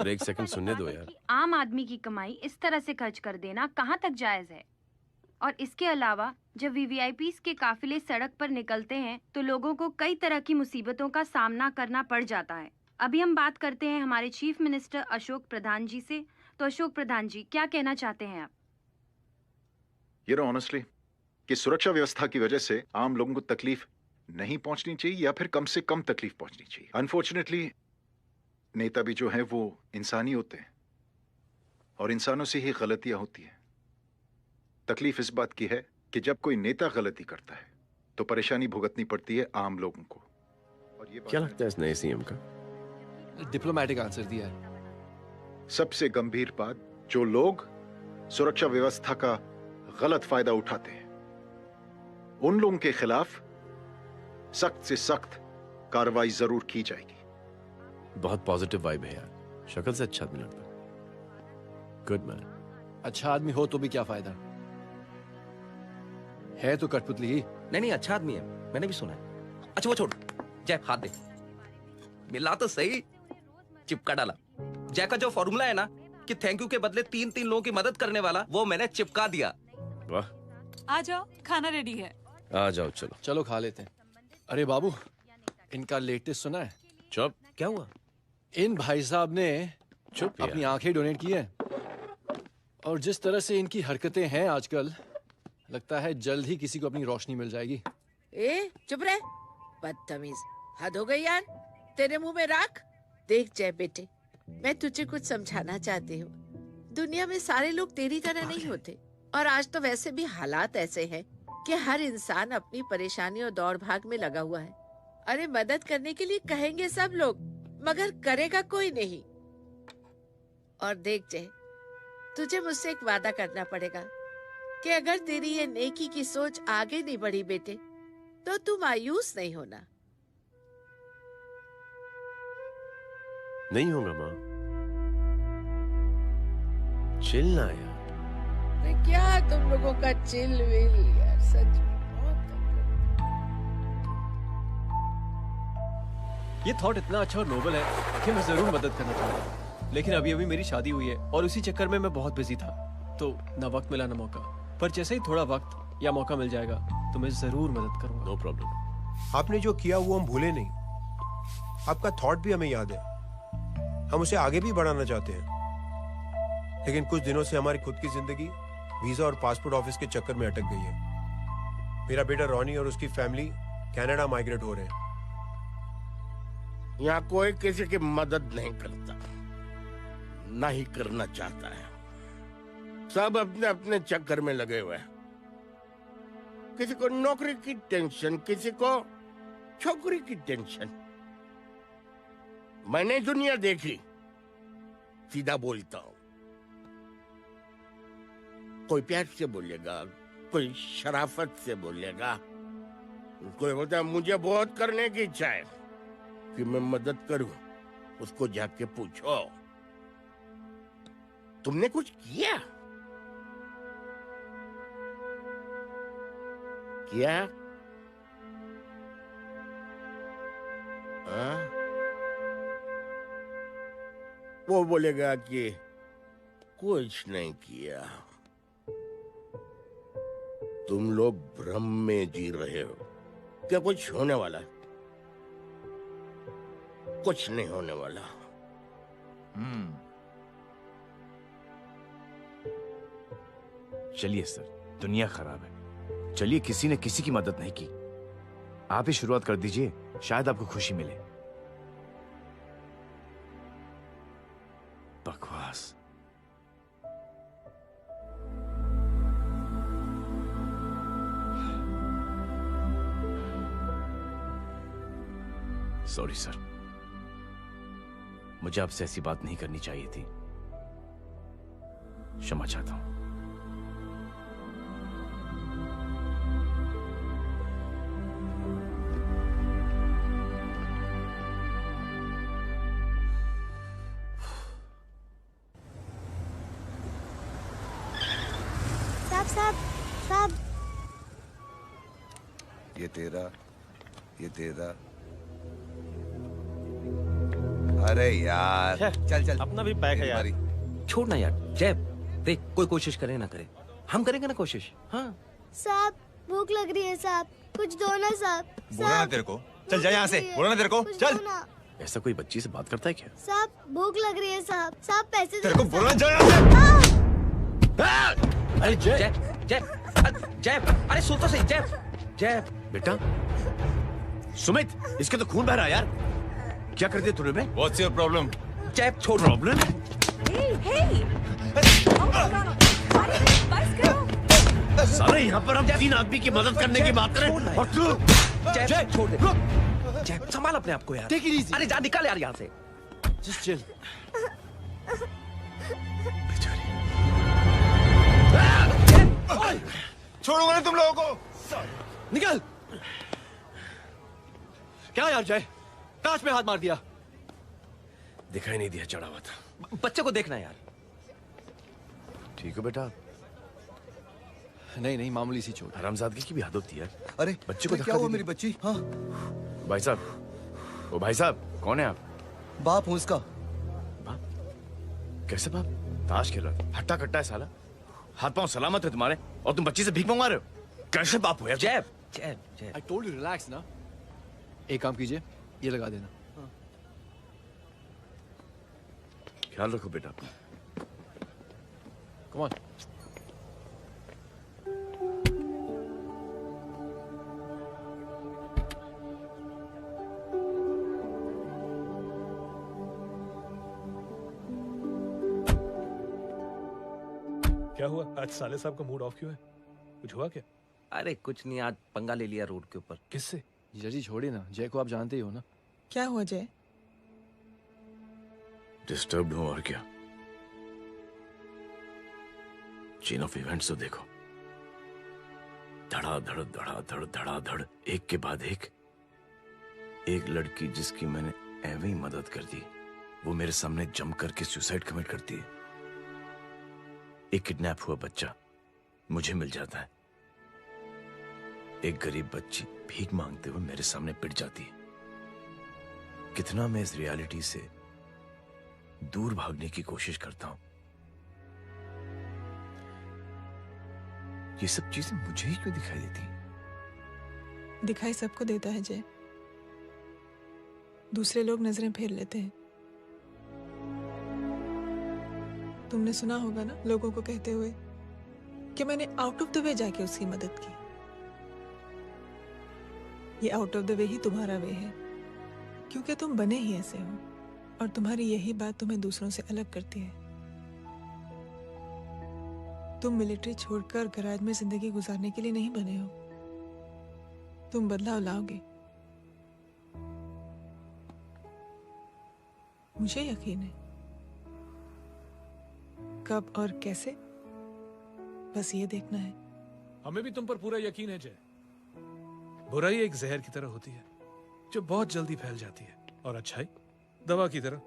एक सेकंड सुनने दो यार। आम आदमी की कमाई इस तरह से खर्च कर देना कहाँ तक जायज है? और इसके अलावा जब वीवीआईपी के काफिले सड़क पर निकलते हैं तो लोगों को कई तरह की मुसीबतों का सामना करना पड़ जाता है। अभी हम बात करते हैं हमारे चीफ मिनिस्टर अशोक प्रधान जी से। तो अशोक प्रधान जी, क्या कहना चाहते हैं आप? ये ऑनेस्टली कि सुरक्षा व्यवस्था की वजह से आम लोगों को तकलीफ नहीं पहुंचनी चाहिए या फिर कम से कम तकलीफ पहुंचनी चाहिए। अनफॉर्चुनेटली नेता भी जो हैं वो इंसानी होते हैं और इंसानों से ही गलतियां होती हैं। तकलीफ इस बात की है कि जब कोई नेता गलती करता है तो परेशानी भुगतनी पड़ती है आम लोगों को। और ये क्या लगता है इस नए सीएम का? डिप्लोमेटिक आंसर दिया है। सबसे गंभीर बात, जो लोग सुरक्षा व्यवस्था का गलत फायदा उठाते हैं उन लोगों के खिलाफ सख्त से सख्त कार्रवाई जरूर की जाएगी। बहुत पॉजिटिव वाइब है यार, शक्ल से अच्छा आदमी लगता। Good man. अच्छा आदमी हो तो भी क्या फायदा है, तो कठपुतली ही। नहीं अच्छा आदमी है, मैंने भी सुना है। अच्छा वो छोड़, जय हाथ दे। मिला तो सही, चिपका डाला। जय का जो फॉर्मूला है ना कि थैंक यू के बदले 3 लोगों की मदद करने वाला, वो मैंने चिपका दिया। वाह। आ जाओ, खाना रेडी है। आ जाओ, चलो चलो खा लेते हैं। अरे बाबू, इनका लेटेस्ट सुना है? चुप। क्या हुआ? इन भाई साहब ने चुप अपनी आंखें डोनेट की है और जिस तरह से इनकी हरकतें हैं आजकल, लगता है जल्द ही किसी को अपनी रोशनी मिल जाएगी। ए चुप रह, बदतमीज, हद हो गई यार। तेरे मुंह में राख। देख जय बेटे, मैं तुझे कुछ समझाना चाहती हूँ। दुनिया में सारे लोग तेरी तरह नहीं होते और आज तो वैसे भी हालात ऐसे हैं कि हर इंसान अपनी परेशानी और दौड़ भाग में लगा हुआ है। अरे मदद करने के लिए कहेंगे सब लोग, मगर करेगा कोई नहीं। और देख जय, तुझे मुझसे एक वादा करना पड़ेगा कि अगर तेरी ये नेकी की सोच आगे नहीं बढ़ी बेटे, तो तू मायूस नहीं होना। नहीं होगा माँ, चिल ना यार। अरे क्या तुम लोगों का चिल विल यार, सच में। ये थॉट इतना अच्छा और नोबल है कि मैं जरूर मदद करना चाहूंगा, लेकिन अभी अभी मेरी शादी हुई है और उसी चक्कर में मैं बहुत बिजी था, तो ना वक्त मिला ना मौका। पर जैसे ही थोड़ा वक्त या मौका मिल जाएगा तो मैं जरूर मदद करूंगा। No problem. आपने जो किया वो हम भूले नहीं, आपका थॉट भी हमें याद है, हम उसे आगे भी बढ़ाना चाहते हैं। लेकिन कुछ दिनों से हमारी खुद की जिंदगी वीजा और पासपोर्ट ऑफिस के चक्कर में अटक गई है। मेरा बेटा रॉनी और उसकी फैमिली कनाडा माइग्रेट हो रहे हैं। यहाँ कोई किसी की मदद नहीं करता, ना ही करना चाहता है। सब अपने अपने चक्कर में लगे हुए हैं। किसी को नौकरी की टेंशन, किसी को छोकरी की टेंशन। मैंने दुनिया देखी, सीधा बोलता हूं। कोई प्यार से बोलेगा, कोई शराफत से बोलेगा, कोई बोलता है मुझे बहुत करने की इच्छा है कि मैं मदद करूं। उसको जाके पूछो, तुमने कुछ किया? किया? वो बोलेगा कि कुछ नहीं किया। तुम लोग भ्रम में जी रहे हो। क्या कुछ होने वाला है? कुछ नहीं होने वाला। चलिए सर, दुनिया खराब है। चलिए, किसी ने किसी की मदद नहीं की, आप ही शुरुआत कर दीजिए, शायद आपको खुशी मिले। बकवास। सॉरी सर, मुझे आपसे ऐसी बात नहीं करनी चाहिए थी। क्षमा चाहता हूं। साहब साहब साहब। ये तेरा, ये तेरा। अरे यार चल चल, अपना भी पैक है यार। छोड़ ना यार जय, देख कोई कोशिश करे ना करे, हम करेंगे ना कोशिश। हाँ साहब भूख लग रही है साहब, कुछ दो ना साहब। बोला ना तेरे को, चल जा यहाँ से। बोला ना तेरे को, चल। ऐसा कोई बच्ची से बात करता है क्या? साहब भूख लग रही है साहब, साहब पैसे तेरे को बोला जा। अरे जय जय जय, अरे सुन तो सही जय। जय बेटा सुमित, इसके तो खून बह रहा है यार। क्या कर दिया तूने बे? What's your problem? जय छोड़। प्रॉब्लम? सारे यहाँ पर हम 3 आदमी की मदद करने की बात करें और तू जय छोड़ दे। जय संभाल अपने आप को यार। Take it easy. अरे जा निकल यार यहाँ से। Just chill. छोड़ूंगा नहीं तुम लोगों को। निकल। क्या यार जय, कांच में हाथ मार दिया। दिखाई नहीं दिया, चढ़ा हुआ था। बच्चे को देखना यार। ठीक है बेटा। नहीं नहीं, मामूली सी चोट। हरामजादगी की भी हद होती है। अरे बच्चे को क्या हुआ मेरी बच्ची? हाँ भाई साहब, ओ भाई साहब कौन है आप? बाप हूँ उसका। बाप? कैसे बाप? ताश खेल रहा, हट्टा कट्टा है साला। हाथ पांव सलामत है तुम्हारे और तुम बच्ची से भीख मंगवा रहे हो? कैसे बाप हो यार? जय जय जय। I told you relax ना। एक काम कीजिए, ये लगा देना। ख्याल रखो बेटा अपना। Come on. क्या हुआ आज साले साहब का मूड ऑफ क्यों है? कुछ हुआ क्या? अरे कुछ नहीं, आज पंगा ले लिया रोड के ऊपर। किससे? जीजा जी छोड़िए ना, जय को आप जानते ही हो ना। क्या हुआ जय? डिस्टर्ब्ड हूं और क्या। चेन ऑफ इवेंट्स तो देखो, धड़ाधड़ धड़ाधड़ धड़ाधड़, एक के बाद एक लड़की जिसकी मैंने एवं ही मदद कर दी, वो मेरे सामने जम करके सुसाइड कमिट करती है। एक किडनैप हुआ बच्चा मुझे मिल जाता है। एक गरीब बच्ची भीख मांगते हुए मेरे सामने पिट जाती है। कितना मैं इस रियलिटी से दूर भागने की कोशिश करता हूं। ये सब चीजें मुझे ही क्यों दिखाई देती? दिखाई सबको देता है जय, दूसरे लोग नजरें फेर लेते हैं। तुमने सुना होगा ना लोगों को कहते हुए कि मैंने आउट ऑफ द वे जाके उसकी मदद की। ये आउट ऑफ द वे ही तुम्हारा वे है, क्योंकि तुम बने ही ऐसे हो और तुम्हारी यही बात तुम्हें दूसरों से अलग करती है। तुम मिलिट्री छोड़कर गराज में जिंदगी गुजारने के लिए नहीं बने हो। तुम बदलाव लाओगे, मुझे यकीन है। कब और कैसे, बस ये देखना है। हमें भी तुम पर पूरा यकीन है जय। बुराई एक जहर की तरह होती है जो बहुत जल्दी फैल जाती है, और अच्छाई दवा की तरह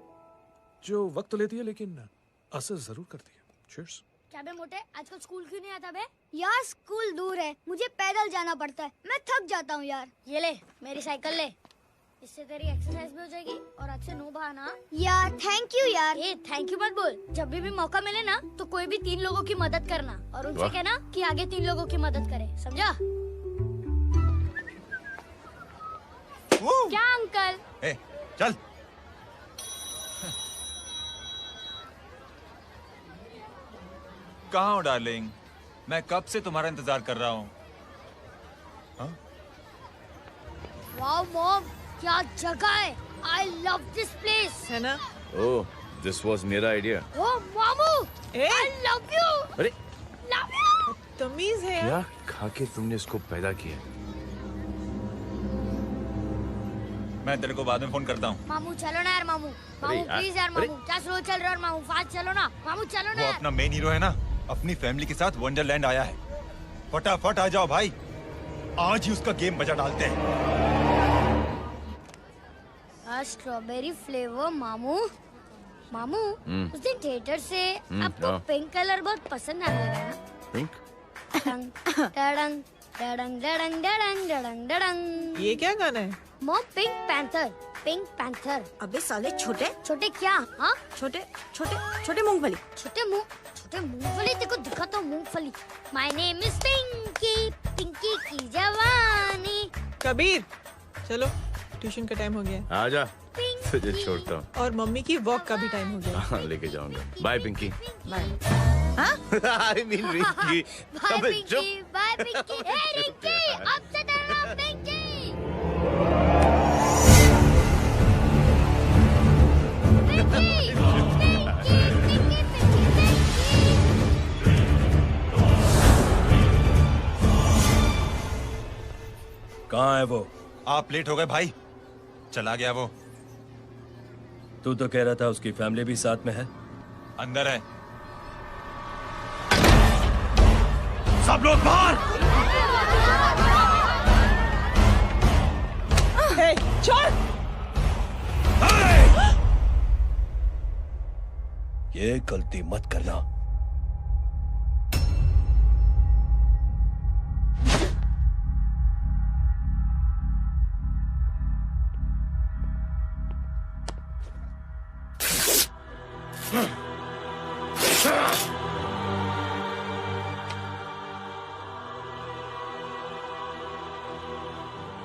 जो वक्त लेती है लेकिन असर जरूर करती है। Cheers. क्या बे मोटे, आजकल स्कूल क्यों नहीं आता बे? यार स्कूल दूर है, मुझे पैदल जाना पड़ता है, मैं थक जाता हूँ यार। ये ले मेरी साइकिल ले, इससे तेरी एक्सरसाइज भी हो जाएगी और आज से नो बहाना। यार थैंक यू यार। ए थैंक यू मत बोल, जब भी मौका मिले ना तो कोई भी 3 लोगों की मदद करना और उनसे कहना कि आगे 3 लोगों की मदद करें, समझा? क्या अंकल? ए, चल। कहाँ हो डार्लिंग? मैं कब से तुम्हारा इंतजार कर रहा हूँ। वाओ मॉम, क्या जगह है। I love this place. है ना? ओह, दिस वाज मेरा आइडिया। ओह मामू, I love you. अरे Love you. तमीज है। क्या खा के तुमने इसको पैदा किया? मैं तेरे को बाद में फोन करता हूँ। मामू चलो ना यार, मामू मामू प्लीज यार, मामू क्या स्लो चल रहा है मामू, फास्ट चलो ना मामू, चलो ना। वो अपना मेन हीरो है ना, अपनी फैमिली के साथ वंडरलैंड आया है। फटाफट आ जाओ भाई, आज ही उसका गेम बजा डालते हैं। स्ट्रॉबेरी फ्लेवर मामू। मामू उस दिन थिएटर से आपको हाँ। पिंक कलर बहुत पसंद आने लगा ना? पिंक? डडंग डडंग डडंग डडंग डडंग डडंग। ये क्या गाना है? Mom pink panther, pink panther. अबे साले छोटे छोटे क्या? हाँ छोटे छोटे छोटे मूंगफली। छोटे मूंगफली देखो दिखाता हूँ मूंगफली। My name is Pinky, Pinky की जवानी। कबीर चलो ट्यूशन का टाइम हो गया। आजा तुझे छोड़ता हूँ। और मम्मी की वॉक का भी टाइम हो गया। हाँ, लेके जाऊंगा। Bye Pinky. Bye. I mean Rinky. Bye Pinky, bye Pinky. Hey Rinky, अब से तेरा नाम पिंकी। कहाँ है वो? आप लेट हो गए भाई। चला गया वो। तू तो कह रहा था उसकी फैमिली भी साथ में है। अंदर है। सब लोग बाहर। छोड़। ये गलती मत करना।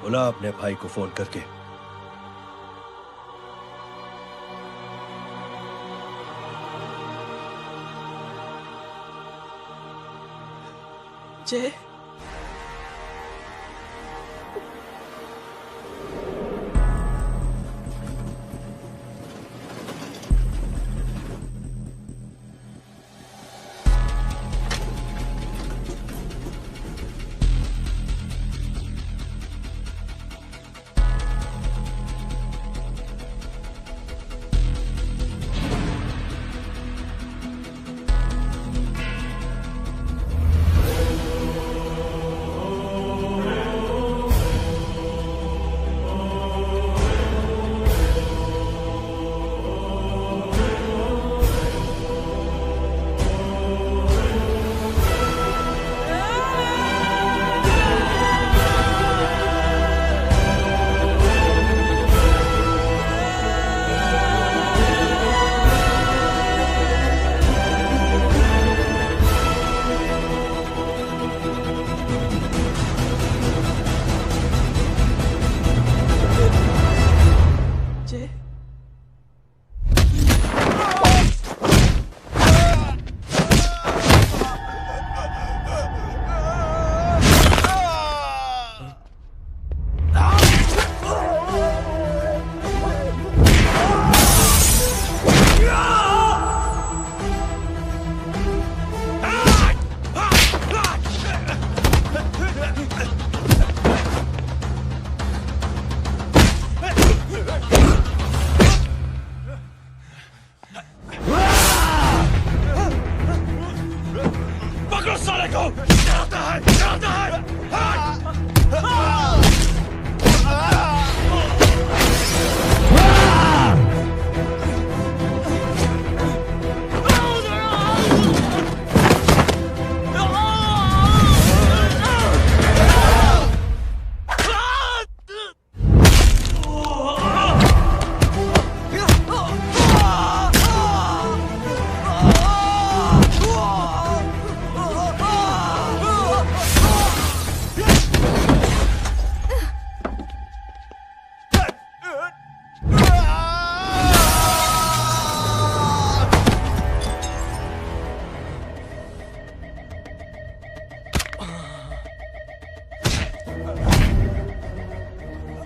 बुला अपने भाई को फोन करके। जय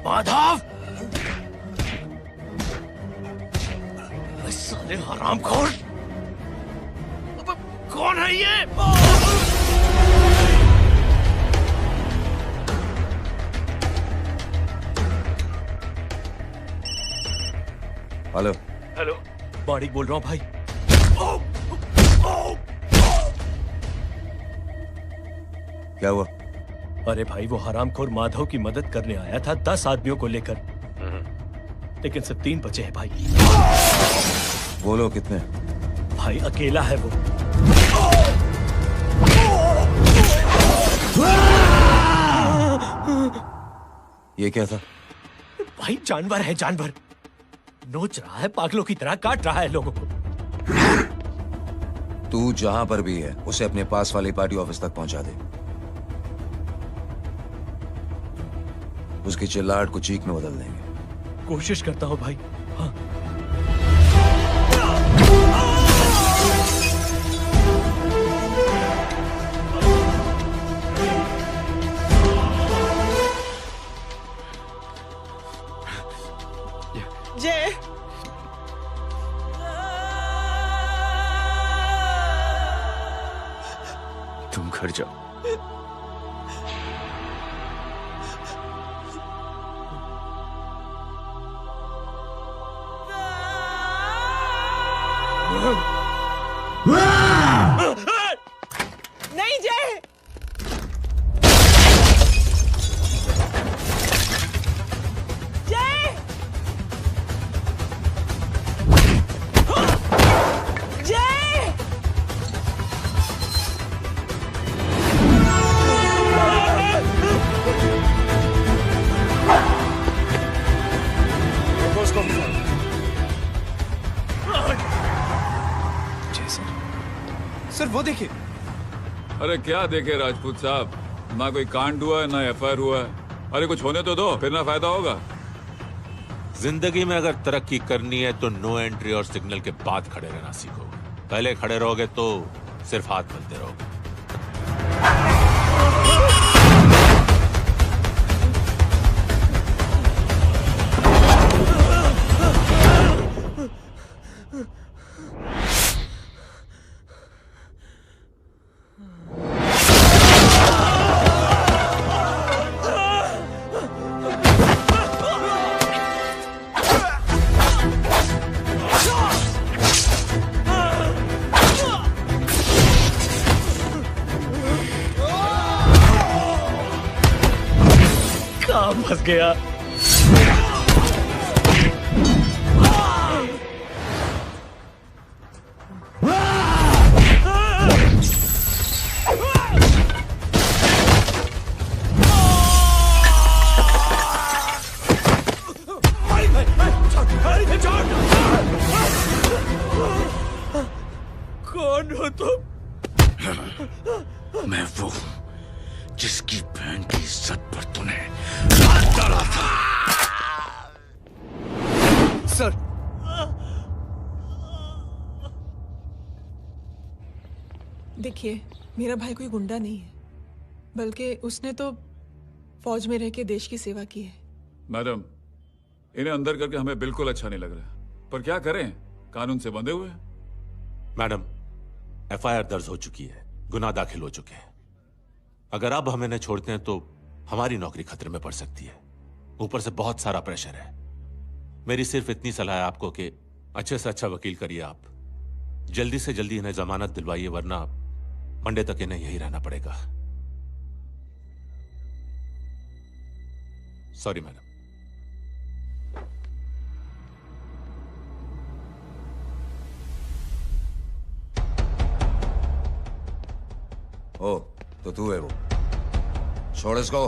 माधव, साले हरामखोर, कौन है ये? हेलो हेलो, माणिक बोल रहा हूँ भाई। क्या हुआ? अरे भाई, वो हरामखोर माधव की मदद करने आया था 10 आदमियों को लेकर, लेकिन सिर्फ 3 बचे हैं भाई। बोलो कितने? भाई अकेला है वो। ये क्या था? भाई जानवर है, जानवर नोच रहा है, पागलों की तरह काट रहा है लोगों को। तू जहां पर भी है उसे अपने पास वाली पार्टी ऑफिस तक पहुंचा दे। उसकी चिल्लाहट को चीख में बदल देंगे। कोशिश करता हूं भाई। हाँ। जय तुम घर जाओ। नहीं जय, जय, जय, सर वो देखिए। अरे क्या देखे राजपूत साहब, ना कोई कांड हुआ है ना एफआईआर हुआ है। अरे कुछ होने तो दो, फिर ना फायदा होगा। जिंदगी में अगर तरक्की करनी है तो नो एंट्री और सिग्नल के बाद खड़े रहना सीखो। पहले खड़े रहोगे तो सिर्फ हाथ मलते रहोगे। फंस गया। कौन हो तुम? मैं वो जिसकी बहन की इज्जत पर तूने हाथ डाला था। सर देखिए, मेरा भाई कोई गुंडा नहीं है, बल्कि उसने तो फौज में रह के देश की सेवा की है। मैडम, इन्हें अंदर करके हमें बिल्कुल अच्छा नहीं लग रहा, पर क्या करें, कानून से बंधे हुए हैं। मैडम, एफआईआर दर्ज हो चुकी है, गुनाह दाखिल हो चुके हैं। अगर अब हम इन्हें छोड़ते हैं तो हमारी नौकरी खतरे में पड़ सकती है। ऊपर से बहुत सारा प्रेशर है। मेरी सिर्फ इतनी सलाह है आपको कि अच्छे से अच्छा वकील करिए आप। जल्दी से जल्दी इन्हें जमानत दिलवाइए, वरना मंडे तक इन्हें यही रहना पड़ेगा। Sorry madam. ओ, तो तू है वो। छोड़ इसको।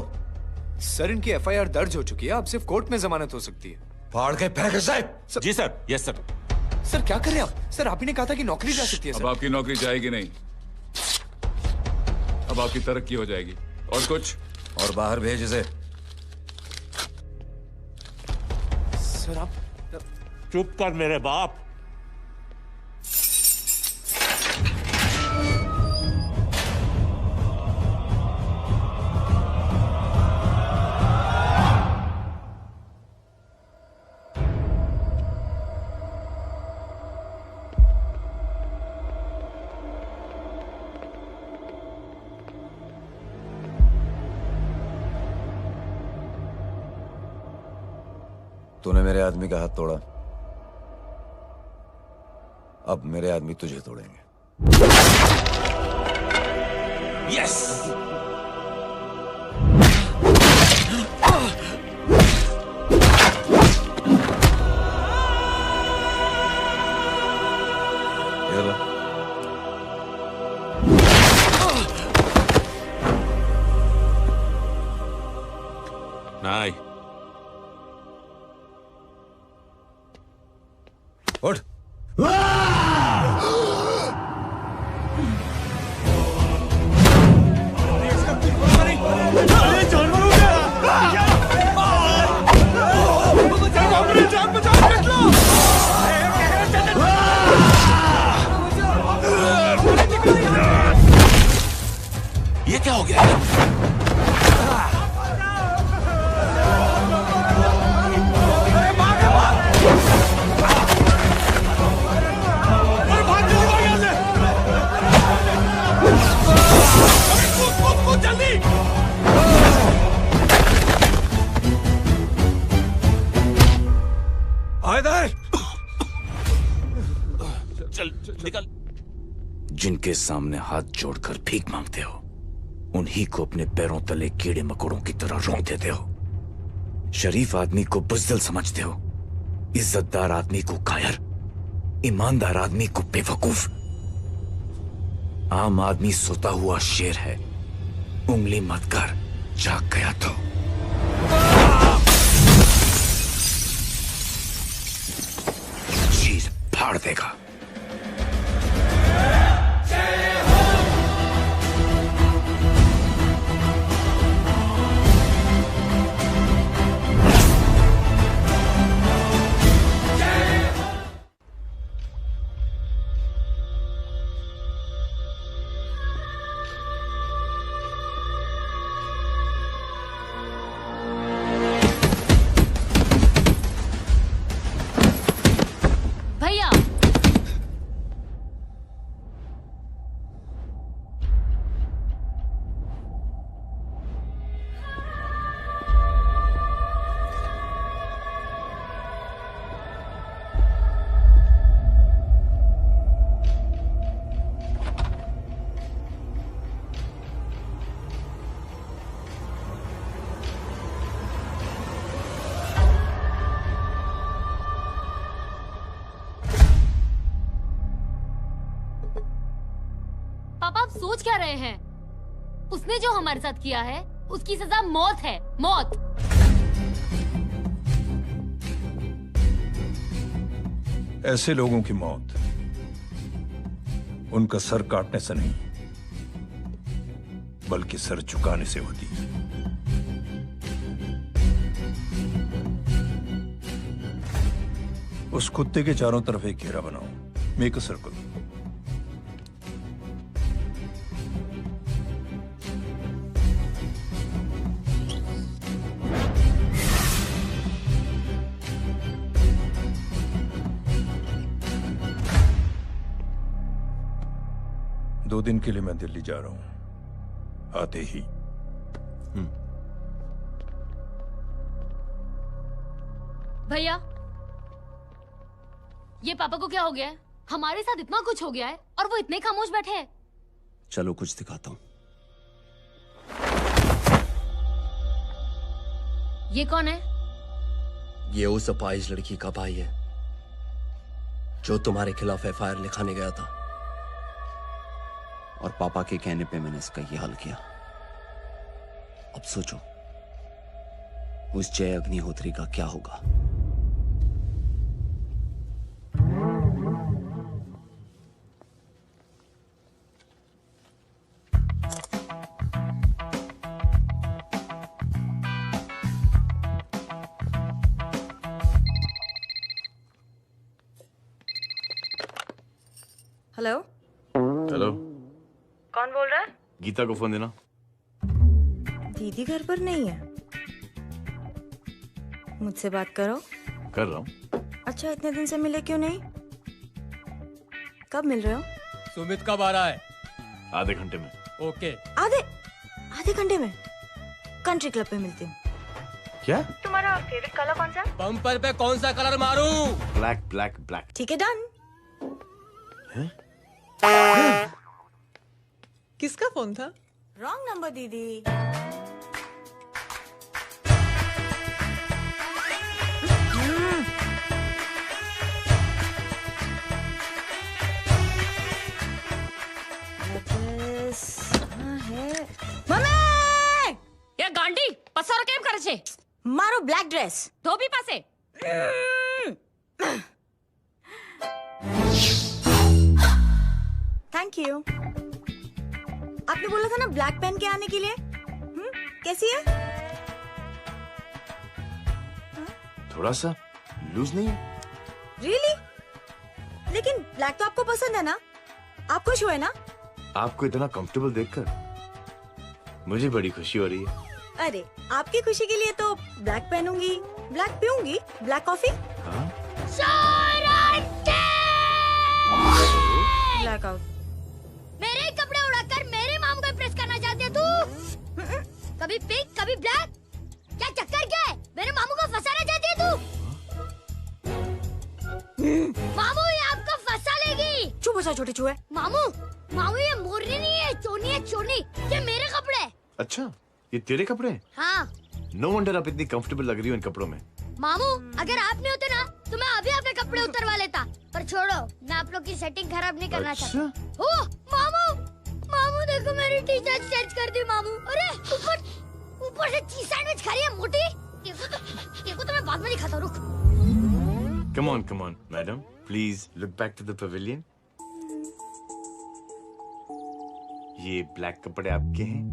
सर इनकी एफआईआर दर्ज हो चुकी है, अब सिर्फ कोर्ट में जमानत हो सकती है। फाड़ के फेंक साहब। जी सर। Yes sir. सर क्या करें आप? सर आप ही ने कहा था कि नौकरी जा सकती है। अब आपकी नौकरी जाएगी नहीं, अब आपकी तरक्की हो जाएगी। और कुछ? और बाहर भेज इसे। सर आप चुप कर मेरे बाप। तूने मेरे आदमी का हाथ तोड़ा, अब मेरे आदमी तुझे तोड़ेंगे। यस। ये लो। नहीं, उठ। ये क्या हो गया? चल निकल। जिनके सामने हाथ जोड़कर भीख मांगते हो, उन्हीं को अपने पैरों तले कीड़े मकोड़ों की तरह रोक देते हो। शरीफ आदमी को बुज़दिल समझते हो, इज्जतदार आदमी को कायर, ईमानदार आदमी को बेवकूफ। आम आदमी सोता हुआ शेर है, उंगली मत कर, जाग गया तो। चीर फाड़ देगा। भैया, पापा आप सोच क्या रहे हैं? उसने जो हमारे साथ किया है उसकी सजा मौत है, मौत। ऐसे लोगों की मौत उनका सर काटने से नहीं, बल्कि सर झुकाने से होती है। उस कुत्ते के चारों तरफ एक घेरा बनाओ, मेक अ सर्कल। दो दिन के लिए मैं दिल्ली जा रहा हूं, आते ही। भैया, ये पापा को क्या हो गया है? हमारे साथ इतना कुछ हो गया है और वो इतने खामोश बैठे हैं। चलो कुछ दिखाता हूं। ये कौन है? ये उस अपाहिज लड़की का भाई है जो तुम्हारे खिलाफ एफआईआर लिखाने गया था। और पापा के कहने पे मैंने इसका ये हाल किया। अब सोचो उस जय अग्निहोत्री का क्या होगा। हेलो, हेलो, कौन बोल रहा है? गीता को फोन देना। दीदी घर पर नहीं है। मुझसे बात करो। कर रहा हूँ। अच्छा, इतने दिन से मिले क्यों नहीं? कब मिल रहे हो? सुमित कब आ रहा है? आधे घंटे में। ओके। आधे घंटे में कंट्री क्लब पे मिलती हूँ। क्या? तुम्हारा फेवरेट कलर कौन सा? बम्पर पे कौन सा कलर मारूं? Black black black. ठीक है, डन। किसका फोन था? रॉन्ग नंबर दीदी। ये गांडी पसारो केम करे छे? मारो ब्लैक ड्रेस ધોબી પાસે। Thank you. आपने बोला था ना ब्लैक पेन के आने के लिए। कैसी है? थोड़ा सा लूज नहीं है? रियली? लेकिन ब्लैक तो आपको पसंद है ना? आप खुश हुए ना? आपको इतना कंफर्टेबल देखकर मुझे बड़ी खुशी हो रही है। अरे आपकी खुशी के लिए तो ब्लैक पहनूंगी, ब्लैक पीऊंगी, ब्लैक कॉफी। Black out. मेरे कपड़े उड़ाकर मेरे मामू को इम्प्रेस करना चाहती है तू? कभी पिंक कभी ब्लैक, क्या चक्कर क्या है? मेरे मामू को फंसाना चाहती है तू? मामू ये आपको फंसा लेगी। चुप हो जा छोटे चूहे। मामू मामू ये मोरनी नहीं है, चोनी है चोनी। ये मेरे कपड़े हैं। अच्छा, ये तेरे कपड़े हैं? हाँ। नो वंडर आप इतनी कंफर्टेबल लग रही हो इन कपड़ों में। मामू अगर आप नहीं होते ना तो मैं अभी अपने कपड़े उतरवा लेता। पर छोड़ो, मैं आप लोग की सेटिंग खराब नहीं करना चाहता। ओह मामू, मामू देखो मेरी टी शर्ट चेंज कर दी मामू। अरे ऊपर से चीज सैंडविच खा रही है मोटी। देखो तो मैं बाद में दिखाता हूँ, रुक। Come on, madam. Please look back to the pavilion. ये ब्लैक कपड़े आपके हैं?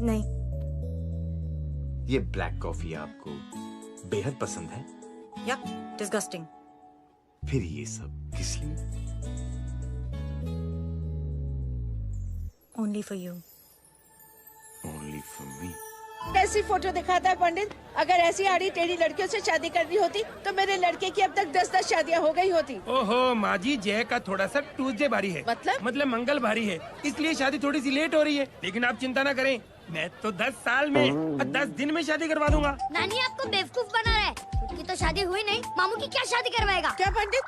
नहीं। ये ब्लैक कॉफी आपको बेहद पसंद है? Yuck, disgusting. फिर ये सब किस लिए? Only for you. Only for me. कैसी फोटो दिखाता है पंडित? अगर ऐसी आड़ी टेढ़ी लड़कियों से शादी करनी होती तो मेरे लड़के की अब तक 10-10 शादियां हो गई होती। ओहो माँ जी, जय का थोड़ा सा ट्यूसडे भारी है। मतलब मंगल भारी है, इसलिए शादी थोड़ी सी लेट हो रही है। लेकिन आप चिंता ना करें, मैं तो 10 साल में 10 दिन में शादी करवा दूंगा। नानी आपको बेवकूफ बना रहा है। खुद की तो शादी हुई नहीं, मामू की क्या शादी करवाएगा? क्या पंडित,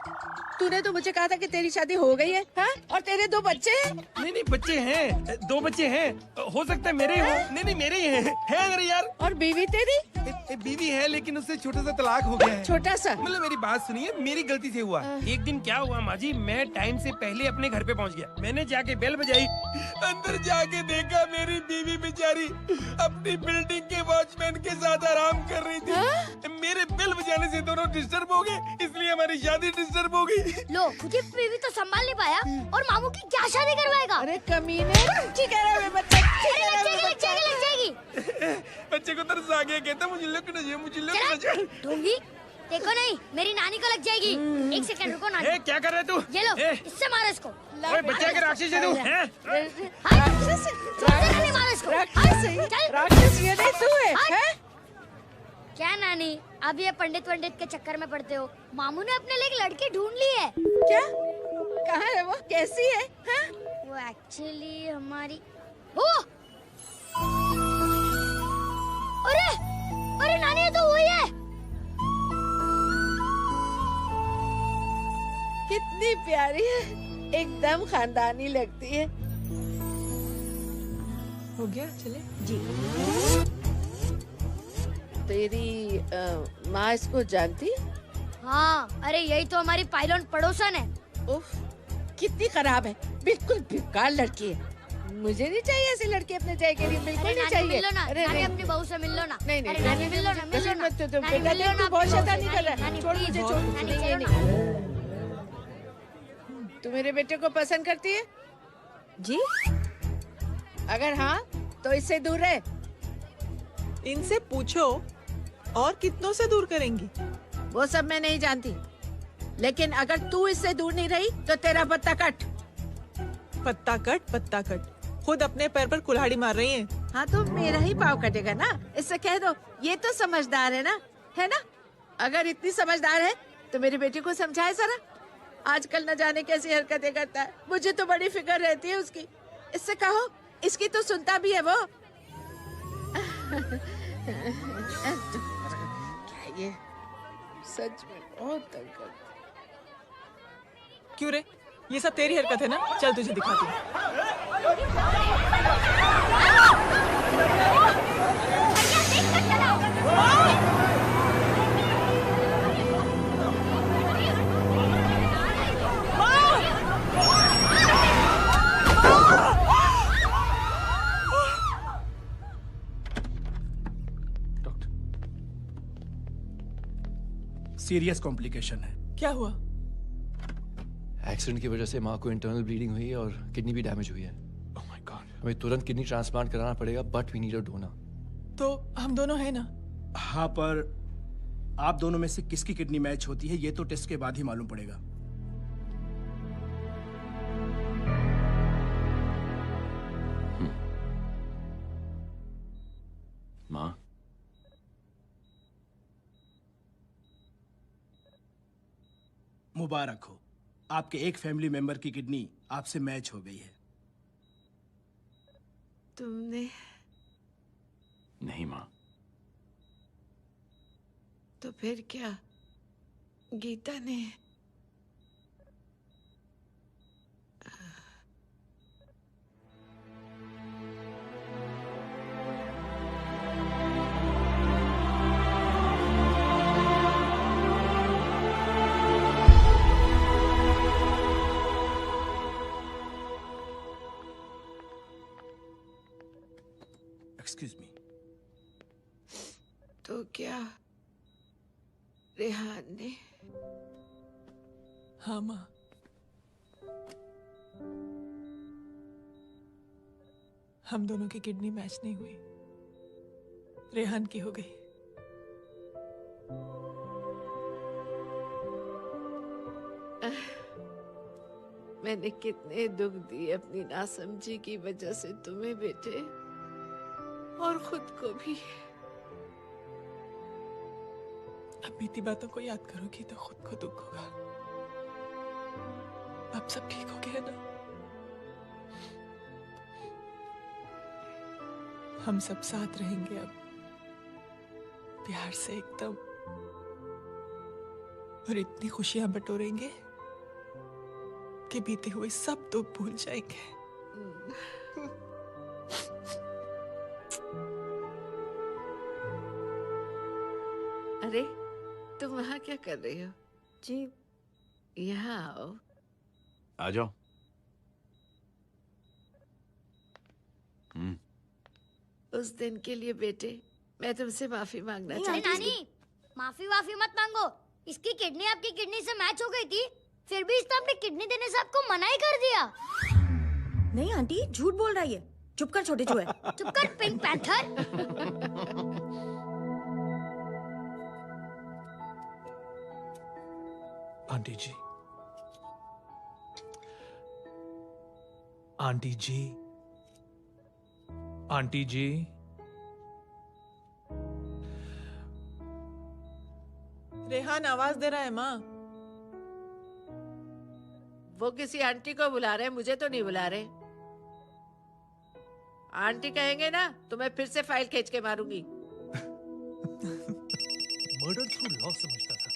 तूने तो मुझे कहा था कि तेरी शादी हो गई है, हाँ? और तेरे 2 बच्चे हैं? नहीं बच्चे हैं, 2 बच्चे हैं। हो सकता है मेरे हो। नहीं मेरे ही हैं। अरे यार। और बीवी तेरी? बीवी है लेकिन उससे छोटा सा तलाक हो गया है। छोटा सा? मतलब मेरी बात सुनिए, मेरी गलती से हुआ। एक दिन क्या हुआ माँ जी, मैं टाइम से पहले अपने घर पे पहुँच गया। मैंने जाके बेल बजाई, अंदर जाके देखा मेरी बीवी बेचारी अपनी बिल्डिंग के वॉचमैन के साथ आराम कर रही थी। मेरे बेल बजाने से दोनों डिस्टर्ब हो गए, इसलिए हमारी शादी डिस्टर्ब हो गई। लो, मुझे बीवी तो संभाल नहीं पाया और मामू की क्या शादी करवाएगा? अरे कमीने, ठीक है रे बच्चा, लग जाएगी। बच्चे को तरस आ गया, कहता मुझे लगना चाहिए, मुझे लगना चाहिए। ढोंगी, देखो नहीं, मेरी नानी को लग जाएगी। एक सेकंड रुको नानी। क्या कर रहे तू? ये लो, इससे मारो इसको। ओए बच्चा के राक्षस है तू, हैं? राक्षस ये नहीं तू है? क्या नानी, अब ये पंडित के चक्कर में पड़ते हो? मामू ने अपने लिए एक लड़की ढूंढ ली है। क्या? कहाँ है वो? कैसी है? हाँ? वो एक्चुअली हमारी अरे नानी, ये तो वही है। कितनी प्यारी है, एकदम खानदानी लगती है। हो गया, चले? जी। तेरी माँ इसको जानती? हाँ, अरे यही तो हमारी पाइलॉन पड़ोसन है। उफ, कितनी खराब है, बिल्कुल बेकार लड़की है। मुझे नहीं चाहिए ऐसी लड़की अपने जय के लिए, बिल्कुल नहीं चाहिए। मिल लो ना, अरे नानी अपनी बहू से मिल लो ना। नहीं नानी मिल लो ना, मिल लो ना। बेटा देख, तू बहुत शैतानी कर रहा है। छोड़ मुझे, छोड़। नहीं। तू मेरे बेटे को पसंद करती है? जी। अगर हाँ तो इससे दूर रहे। इनसे पूछो और कितनों से दूर करेंगी? वो सब मैं नहीं जानती, लेकिन अगर तू इससे दूर नहीं रही तो तेरा पत्ता कट। पत्ता कट, खुद अपने पैर पर कुल्हाड़ी मार रही हैं। हाँ तो मेरा ही पाँव कटेगा ना, इससे कह दो। ये तो समझदार है ना, है ना? अगर इतनी समझदार है तो मेरे बेटे को समझाए जरा। आजकल न जाने कैसी हरकतें करता है, मुझे तो बड़ी फिक्र रहती है उसकी। इससे कहो, इसकी तो सुनता भी है वो। क्या ये सच में बहुत तंग करता। क्यों रे, ये सब तेरी हरकत है ना? चल तुझे दिखाती हूँ। सीरियस कॉम्प्लिकेशन है। क्या हुआ? एक्सीडेंट की वजह से माँ को इंटरनल ब्लीडिंग हुई है और किडनी भी डैमेज हुई है। Oh my god. हमें तुरंत किडनी ट्रांसप्लांट कराना पड़ेगा, but we need a donor. तो हम दोनों हैं ना? हाँ, पर आप दोनों में से किसकी किडनी मैच होती है ये तो टेस्ट के बाद ही मालूम पड़ेगा। माँ, मुबारक हो, आपके एक फैमिली मेंबर की किडनी आपसे मैच हो गई है। तुमने? नहीं माँ। तो फिर क्या? गीता ने? Excuse me. तो क्या रेहान ने? हाँ माँ। हम दोनों की किडनी मैच नहीं हुई, रेहान की हो गई। मैंने कितने दुख दिए अपनी नासमझी की वजह से तुम्हें बेटे, और खुद को भी। अब बीती बातों को याद करोगी तो खुद को दुख होगा। अब सब ठीक हो गया ना? हम सब साथ रहेंगे अब, प्यार से एकदम, और इतनी खुशियां बटोरेंगे कि बीते हुए सब दुख भूल जाएंगे। अरे तुम वहाँ क्या कर रही हो? जी यहाँ आओ। आ जाओ। उस दिन के लिए बेटे मैं तुमसे माफी मांगना नहीं, चाहती हूँ। नानी, माफी वाफी मत मांगो। इसकी किडनी आपकी किडनी से मैच हो गई थी, फिर भी इसने अपनी किडनी देने से आपको मना ही कर दिया। नहीं आंटी, झूठ बोल रही है। चुप कर छोटे चूहे। चुप कर पिंक पैंथर। आंटी जी, आंटी जी, आंटी जी, रेहान आवाज दे रहा है माँ। वो किसी आंटी को बुला रहे हैं, मुझे तो नहीं बुला रहे। आंटी कहेंगे ना तो मैं फिर से फाइल खींच के मारूंगी। मर्डर थ्रू लॉ समझता था,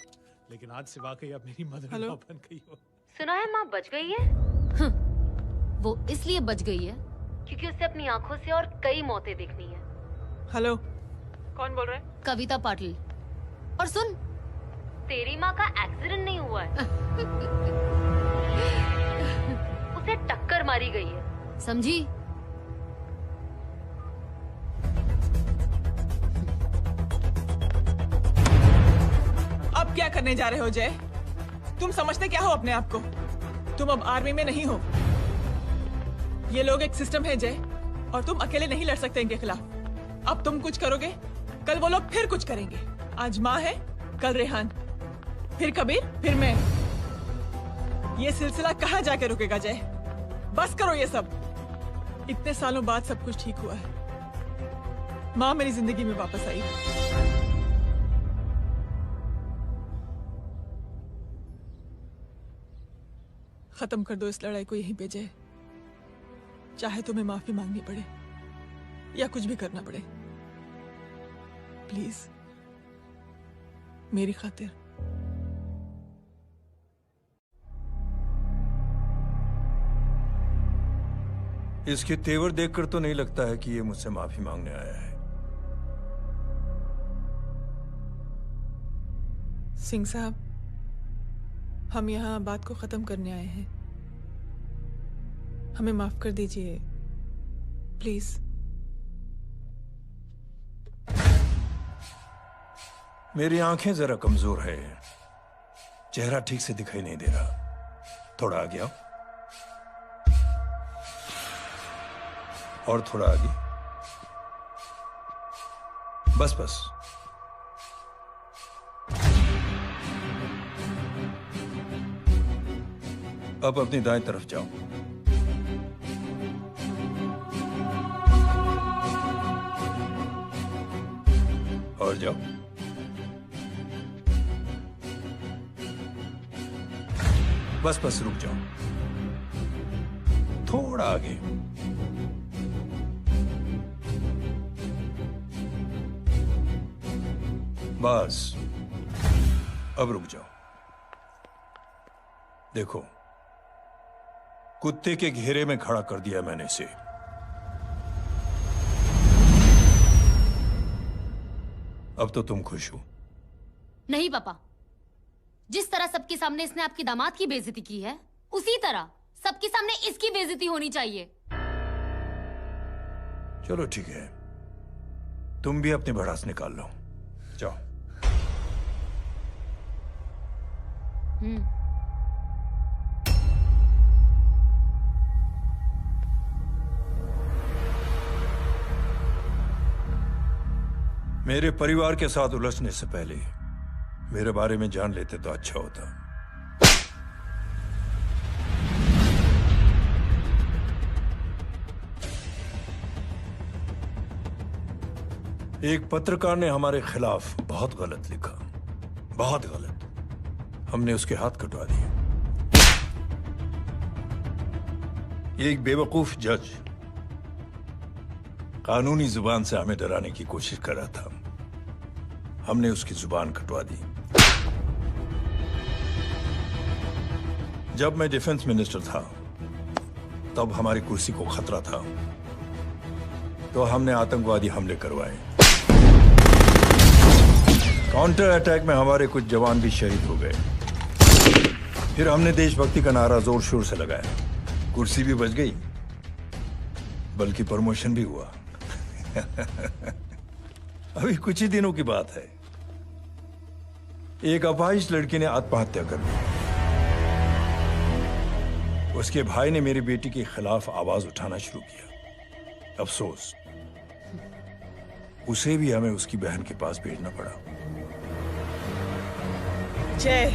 लेकिन आज से वाकई अब मेरी मदर इन लॉ बन गई हो। सुना है माँ बच गई है। वो इसलिए बच गई है क्योंकि उसे अपनी आंखों से और कई मौतें देखनी है। हेलो, कौन बोल रहा है? कविता पाटिल। और सुन, तेरी माँ का एक्सीडेंट नहीं हुआ है, उसे टक्कर मारी गई है, समझी? अब क्या करने जा रहे हो जय? तुम समझते क्या हो अपने आप को? तुम अब आर्मी में नहीं हो। ये लोग एक सिस्टम है जय, और तुम अकेले नहीं लड़ सकते इनके खिलाफ। अब तुम कुछ करोगे, कल वो लोग फिर कुछ करेंगे। आज माँ है, कल रेहान, फिर कबीर, फिर मैं। ये सिलसिला कहाँ जाके रुकेगा जय? बस करो ये सब। इतने सालों बाद सब कुछ ठीक हुआ है। माँ मेरी जिंदगी में वापस आई। खत्म कर दो इस लड़ाई को यहीं पे जय। चाहे तुम्हें माफी मांगनी पड़े या कुछ भी करना पड़े, प्लीज मेरी खातिर। इसके तेवर देखकर तो नहीं लगता है कि ये मुझसे माफी मांगने आया है। सिंह साहब, हम यहाँ बात को खत्म करने आए हैं। हमें माफ कर दीजिए प्लीज। मेरी आंखें जरा कमजोर है, चेहरा ठीक से दिखाई नहीं दे रहा। थोड़ा आगे आओ, और थोड़ा आगे, बस बस। अब अपनी दाएं तरफ जाओ। और जाओ। बस बस रुक जाओ, थोड़ा आगे। बस अब रुक जाओ। देखो, कुत्ते के घेरे में खड़ा कर दिया मैंने इसे। अब तो तुम खुश हो? नहीं पापा, जिस तरह सबके सामने इसने आपकी दामाद की बेइज्जती की है, उसी तरह सबके सामने इसकी बेइज्जती होनी चाहिए। चलो ठीक है, तुम भी अपनी भड़ास निकाल लो, जाओ। मेरे परिवार के साथ उलझने से पहले मेरे बारे में जान लेते तो अच्छा होता। एक पत्रकार ने हमारे खिलाफ बहुत गलत लिखा, बहुत गलत। हमने उसके हाथ कटवा दिए। एक बेवकूफ जज कानूनी जुबान से हमें डराने की कोशिश कर रहा था। हमने उसकी जुबान कटवा दी। जब मैं डिफेंस मिनिस्टर था, तब हमारी कुर्सी को खतरा था, तो हमने आतंकवादी हमले करवाए। काउंटर अटैक में हमारे कुछ जवान भी शहीद हो गए। फिर हमने देशभक्ति का नारा जोर शोर से लगाया। कुर्सी भी बच गई, बल्कि प्रमोशन भी हुआ। अभी कुछ ही दिनों की बात है, एक अपाहिज लड़की ने आत्महत्या कर ली। उसके भाई ने मेरी बेटी के खिलाफ आवाज उठाना शुरू किया। अफसोस, उसे भी हमें उसकी बहन के पास भेजना पड़ा। जय,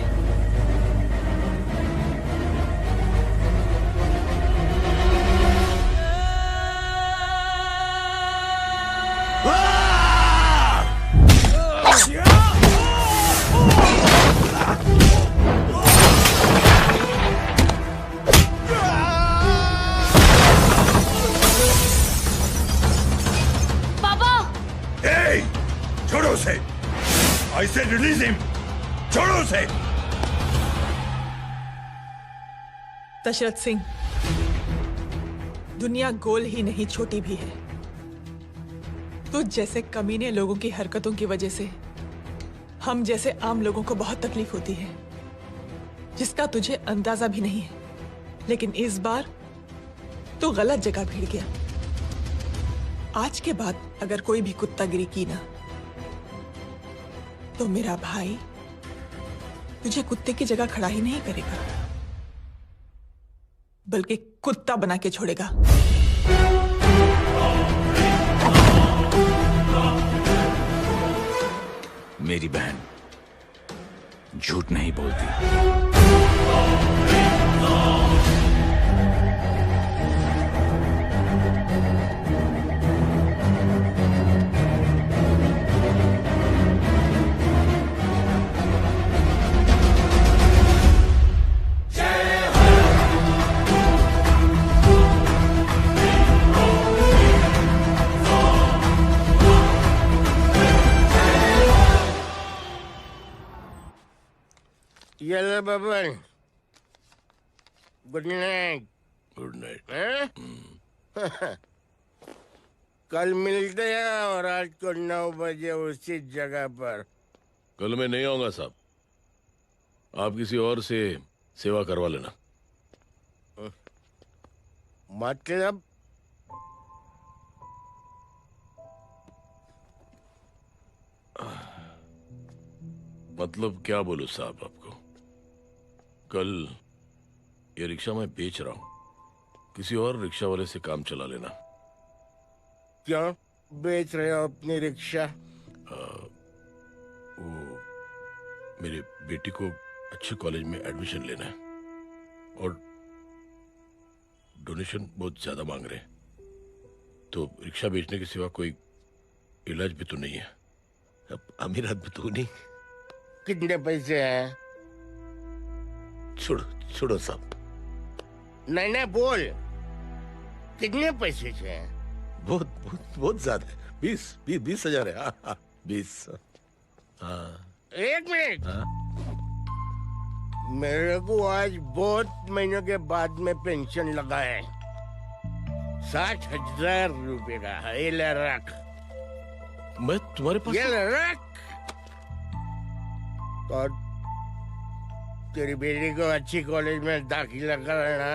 छोड़ो उसे। I said release him. छोड़ो उसे। दशरथ सिंह, दुनिया गोल ही नहीं छोटी भी है। तुझ जैसे कमीने लोगों की हरकतों की वजह से हम जैसे आम लोगों को बहुत तकलीफ होती है, जिसका तुझे अंदाजा भी नहीं है। लेकिन इस बार तू गलत जगह भिड़ गया। आज के बाद अगर कोई भी कुत्तागिरी की ना, तो मेरा भाई तुझे कुत्ते की जगह खड़ा ही नहीं करेगा, बल्कि कुत्ता बना के छोड़ेगा। मेरी बहन झूठ नहीं बोलती। Yellow Baban, good night. Good night. कल मिलते हैं और रात को 9 बजे उसी जगह पर। कल मैं नहीं आऊंगा साहब, आप किसी और से सेवा करवा लेना। मतलब? मतलब क्या बोलूं साहब आपको। कल ये रिक्शा मैं बेच रहा हूँ, किसी और रिक्शा वाले से काम चला लेना। क्यों बेच रहे हो अपनी रिक्शा? वो मेरे बेटी को अच्छे कॉलेज में एडमिशन लेना है और डोनेशन बहुत ज्यादा मांग रहे हैं, तो रिक्शा बेचने के सिवा कोई इलाज भी तो नहीं है। अब अमीर आदमी तो नहीं। कितने पैसे हैं? छोड़ो छोड़ो सब। नहीं बोल, कितने पैसे हैं? बहुत बहुत बहुत ज्यादा है। 20,000 है। हाँ 20। हाँ 1 मिनट। हाँ? मेरे को आज बहुत महीनों के बाद में पेंशन लगा है, 60,000 रुपए का। ये ले रख। मैं तुम्हारे पास? ये ले रख। और तेरी बेटी को अच्छी कॉलेज में दाखिला कराना,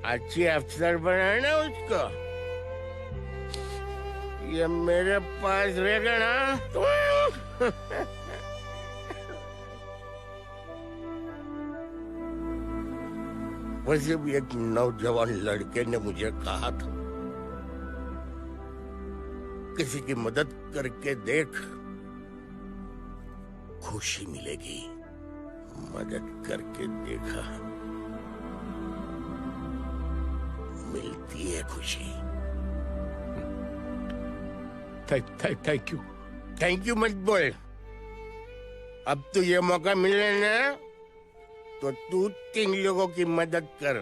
अच्छी अफसर बनाना उसको। ये मेरे पास रहेगा ना तो वैसे भी एक नौजवान लड़के ने मुझे कहा था, किसी की मदद करके देख, खुशी मिलेगी। मदद करके देखा, मिलती है खुशी। Thank you. थैंक यू मत बोल। अब तो ये मौका मिले ना, तो तू 3 लोगों की मदद कर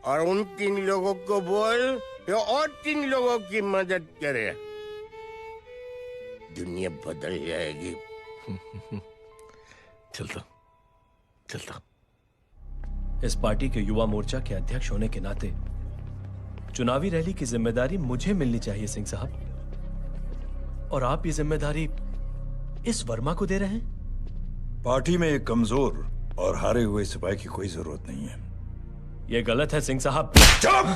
और उन 3 लोगों को बोल जो और 3 लोगों की मदद करे। दुनिया बदल जाएगी। चलता। इस पार्टी के युवा मोर्चा के अध्यक्ष होने के नाते चुनावी रैली की जिम्मेदारी मुझे मिलनी चाहिए सिंह साहब, और आप ये जिम्मेदारी इस वर्मा को दे रहे हैं। पार्टी में एक कमजोर और हारे हुए सिपाही की कोई जरूरत नहीं है। ये गलत है सिंह साहब। चुप!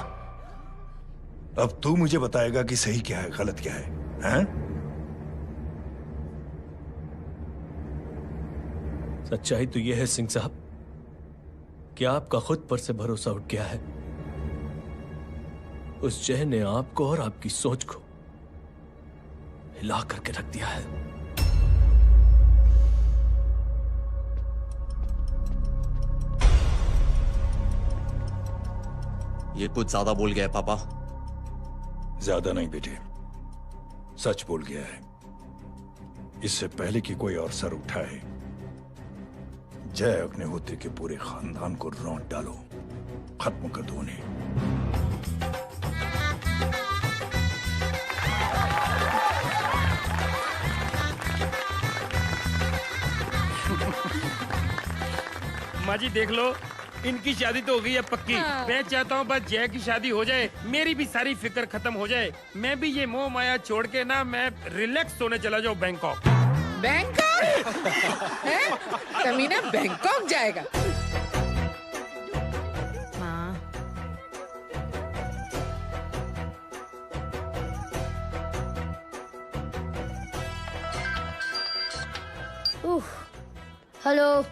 अब तू मुझे बताएगा कि सही क्या है, गलत क्या है, हैं? सच्चाई तो यह है सिंह साहब कि आपका खुद पर से भरोसा उठ गया है। उस जय ने आपको और आपकी सोच को हिला करके रख दिया है। ये कुछ ज्यादा बोल गया है पापा। ज्यादा नहीं बेटे, सच बोल गया है। इससे पहले कि कोई और सर उठाए, जय अग्निहोत्री के पूरे खानदान को रौंद डालो, खत्म कर दो उन्हें। माँ जी देख लो, इनकी शादी तो हो गई है पक्की। मैं चाहता हूँ बस जय की शादी हो जाए, मेरी भी सारी फिक्र खत्म हो जाए। मैं भी ये मोह माया छोड़ के ना, मैं रिलैक्स होने चला जाऊँ बैंकॉक। बैंकॉक? तमीना बैंकॉक जाएगा? हेलो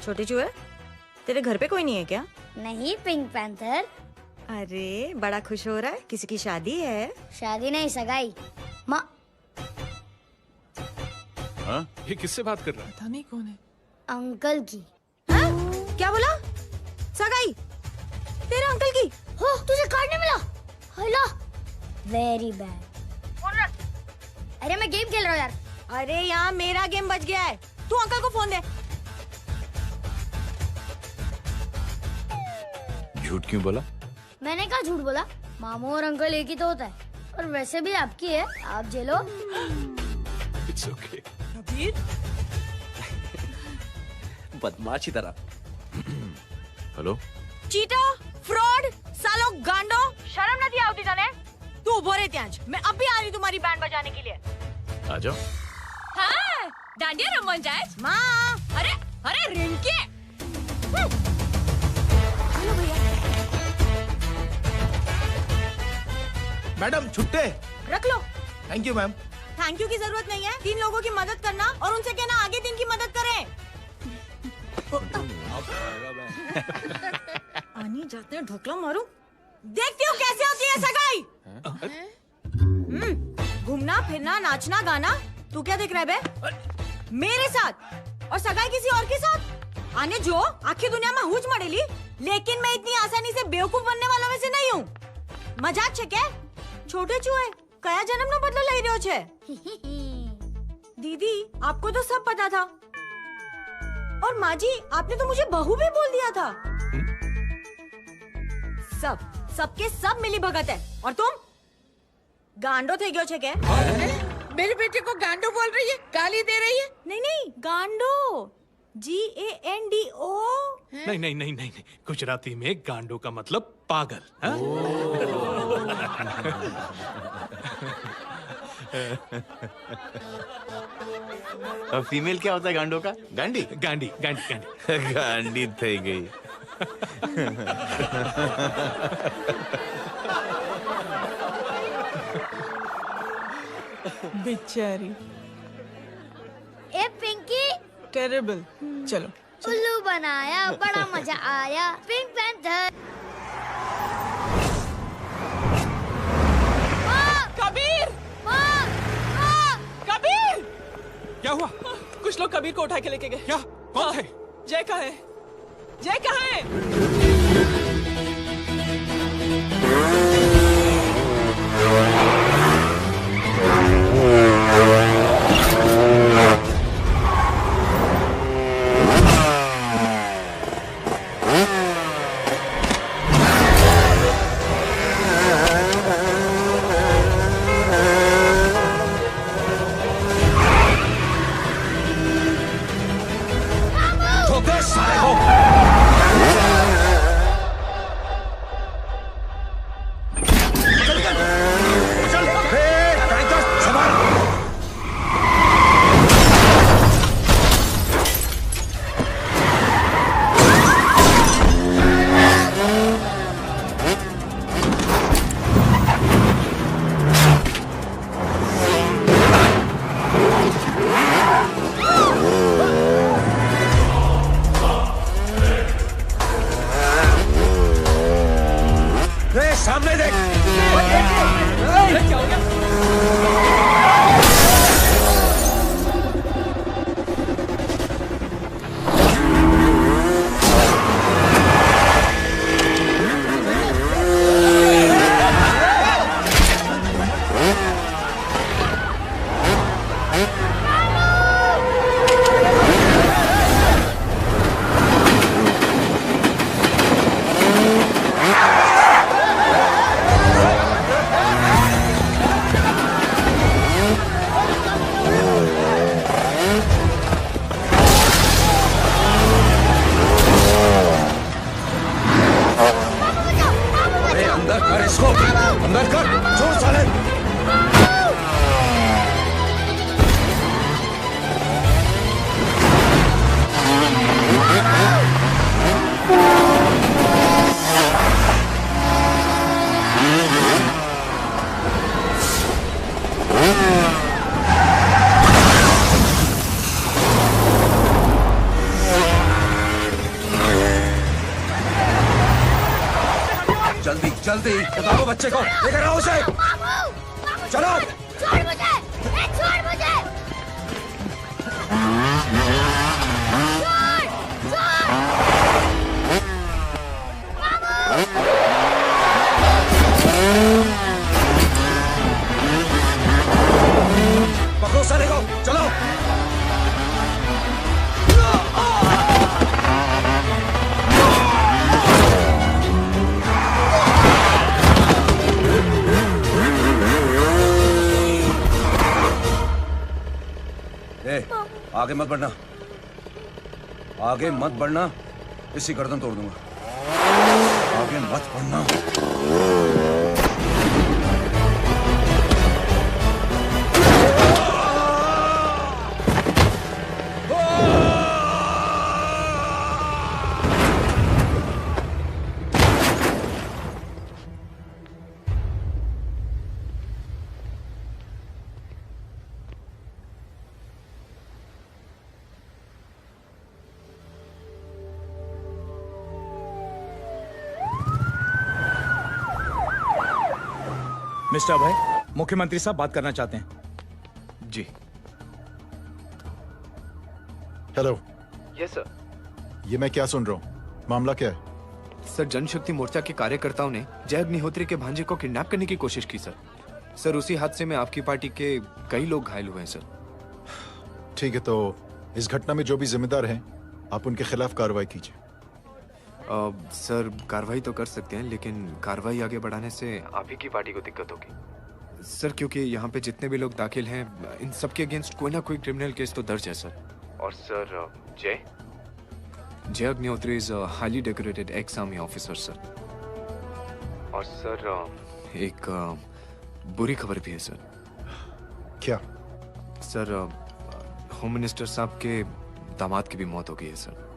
छोटे चूहे, तेरे घर पे कोई नहीं है क्या? नहीं पिंक पैंथर। अरे बड़ा खुश हो रहा है, किसी की शादी है? शादी नहीं, सगाई। माँ हाँ? ये किससे बात कर रहा है? पता नहीं कौन है। अंकल की। हाँ? क्या बोला? सगाई? तेरे अंकल की? हो, तुझे कार्ड नहीं मिला? Hello, very bad. अरे मैं गेम खेल रहा हूँ यार। अरे यहाँ मेरा गेम बच गया है, तू अंकल को फोन दे। झूठ क्यों बोला? मैंने कहा झूठ बोला? मामू और अंकल एक ही तो होता है, और वैसे भी आपकी है, आप झेलो। It's okay. बदमाशी तरह। हेलो, चीटा, फ्रॉड, सालो गांडो, शर्म नहीं आती तने? तू उभो रे ત્યાં જ, मैं अभी आ रही तुम्हारी बैंड बजाने के लिए। आ जाओ। हाँ, डांडिया रमन जाए। माँ, अरे रिंकी। हेलो भैया। मैडम छुट्टे रख लो। Thank you ma'am. Thank you की जरूरत नहीं है, 3 लोगों की मदद करना और उनसे कहना आगे दिन की मदद करें। आनी जाते हैं ढोकला मारूं। देखती हूँ कैसे होती है सगाई। घूमना फिरना नाचना गाना, तू क्या देख रहा है बे? मेरे साथ और सगाई किसी और के साथ? आने जो आखिर दुनिया में हुज मड़ेली, लेकिन मैं इतनी आसानी से बेवकूफ बनने वाला में से नहीं हूँ। मजाक छे क्या? छोटे चूहे कया जन्म नो बदलो लई रह्यो छे। दीदी आपको तो सब पता था, और माँ जी आपने तो मुझे बहू भी बोल दिया था। सबके सब मिली भगत है, और तुम गांडो थे गयो छे क्या? मेरे बेटे को गांडो बोल रही है, गाली दे रही है। नहीं गांडो, GANDO। नहीं, गुजराती में गांडो का मतलब पागल। हाँ? और फीमेल क्या होता है गांडो का? गांडी गांडी गांडी थई गई। बेचारी। ए पिंकी, टेरेबल। चलो उल्लू बनाया, बड़ा मजा आया। Pink panther. कबीर! कबीर! क्या हुआ? कुछ लोग कबीर को उठा के लेके गए। क्या? कौन थे? जय कहाँ है? जय कहाँ है? सामने देख। क्या हो गया? अंदर कर, छोड़ साले। जल्दी जल्दी बताओ बच्चे को, लेकर आओ उसे। चलो। छोड़ मुझे, छोड़ मुझे। पकड़ो साले को, चलो। आगे मत बढ़ना, आगे मत बढ़ना, इसी गर्दन तोड़ दूंगा। आगे मत बढ़ना। मिस्टर अभय, मुख्यमंत्री साहब बात करना चाहते हैं। जी। हेलो। Yes sir. ये मैं क्या सुन रहा हूँ? मामला क्या है? सर, जनशक्ति मोर्चा के कार्यकर्ताओं ने जय अग्निहोत्री के भांजे को किडनैप करने की कोशिश की सर। सर, उसी हादसे में आपकी पार्टी के कई लोग घायल हुए हैं सर। ठीक है, तो इस घटना में जो भी जिम्मेदार हैं, आप उनके खिलाफ कार्रवाई कीजिए। सर, कार्रवाई तो कर सकते हैं, लेकिन कार्रवाई आगे बढ़ाने से आप ही की पार्टी को दिक्कत होगी सर, क्योंकि यहाँ पे जितने भी लोग दाखिल हैं, इन सबके अगेंस्ट कोई ना कोई क्रिमिनल केस तो दर्ज है सर। और सर, जय Agnihotri is highly decorated ex army officer sir. और सर, एक बुरी खबर भी है सर। क्या? सर, होम मिनिस्टर साहब के दामाद की भी मौत हो गई है सर।